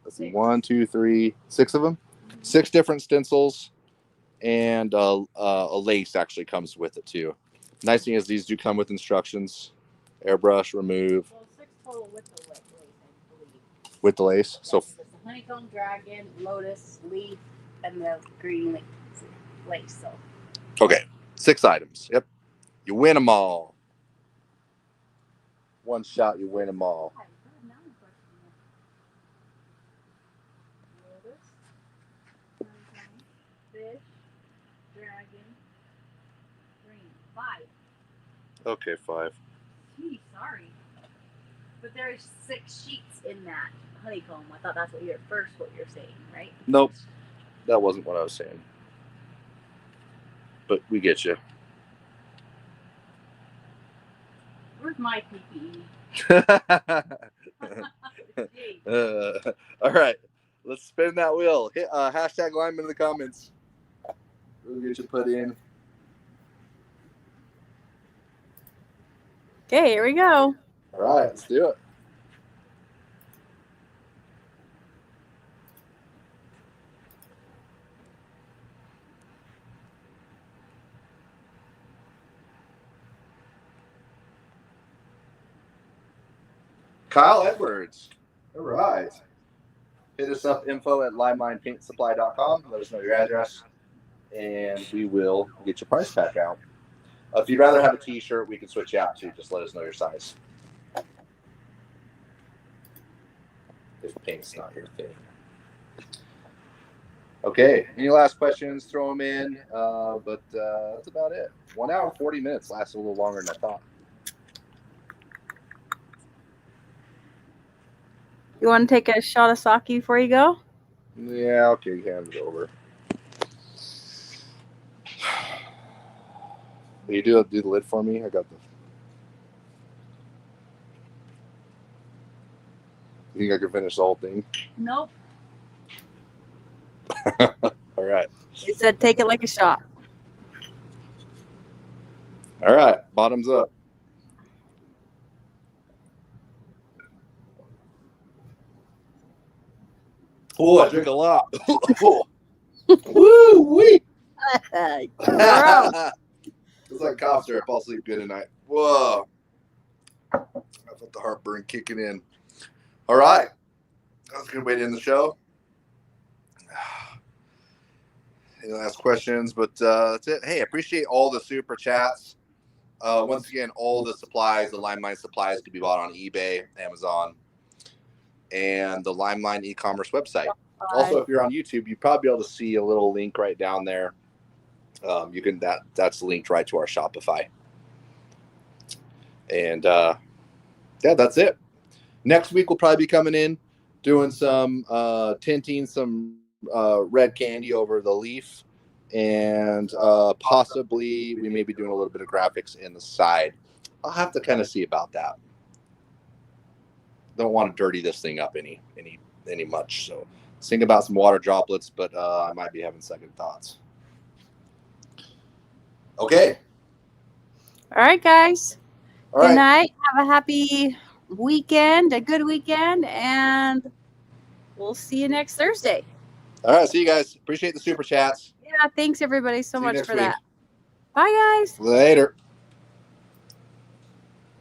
Let's see, 1, 2, 3, 6 of them. 6 different stencils, and a lace actually comes with it too. Nice thing is these do come with instructions. Airbrush, remove. Well, 6 total with the lace, I believe. With the lace. So it's the honeycomb, dragon, lotus, leaf, and the green lace. So. Okay, 6 items. Yep, you win them all. One shot, you win them all. Lotus, honeycomb, fish, dragon, green. 5. Okay, 5. Gee, sorry. But there's 6 sheets in that honeycomb. I thought that's what you're saying, right? Nope, that wasn't what I was saying. But we get you. Where's my PPE? All right, let's spin that wheel. Hit hashtag LiME in the comments. We'll get you put in. Okay, here we go. All right, let's do it. Kyle Edwards. All right. Hit us up, info@limelinepaintsupply.com. Let us know your address, and we will get your price pack out. If you'd rather have a t-shirt, we can switch you out too. Just let us know your size. If paint's not your thing. Okay. Any last questions? Throw them in. But that's about it. 1 hour, 40 minutes. Lasts a little longer than I thought. You want to take a shot of sake before you go? Yeah, okay, hand it over. Will you do the lid for me? I got the. You think I can finish the whole thing? Nope. All right. He said take it like a shot. All right, bottoms up. Oh, I drink a lot. Woo wee. Gross. It's like cough syrup. I'll sleep good tonight. Whoa. I felt the heartburn kicking in. All right. That's a good way to end the show. Any last questions? But that's it. Hey, I appreciate all the super chats. Once again, all the supplies, the LimeLine supplies can be bought on eBay, Amazon, and the LimeLine e-commerce website. Also, if you're on YouTube, you'd probably be able to see a little link right down there. You can that's linked right to our Shopify. And yeah, that's it. Next week we'll probably be coming in doing some tinting, some red candy over the leaf, and possibly we may be doing a little bit of graphics in the side. I'll have to kind of see about that. Don't want to dirty this thing up any much. So think about some water droplets, but I might be having second thoughts. Okay. All right, guys. All Good right. night. Have a happy weekend, a good weekend, and we'll see you next Thursday. All right. See you guys. Appreciate the super chats. Yeah, thanks everybody so See you much next for week. that. Bye, guys. Later.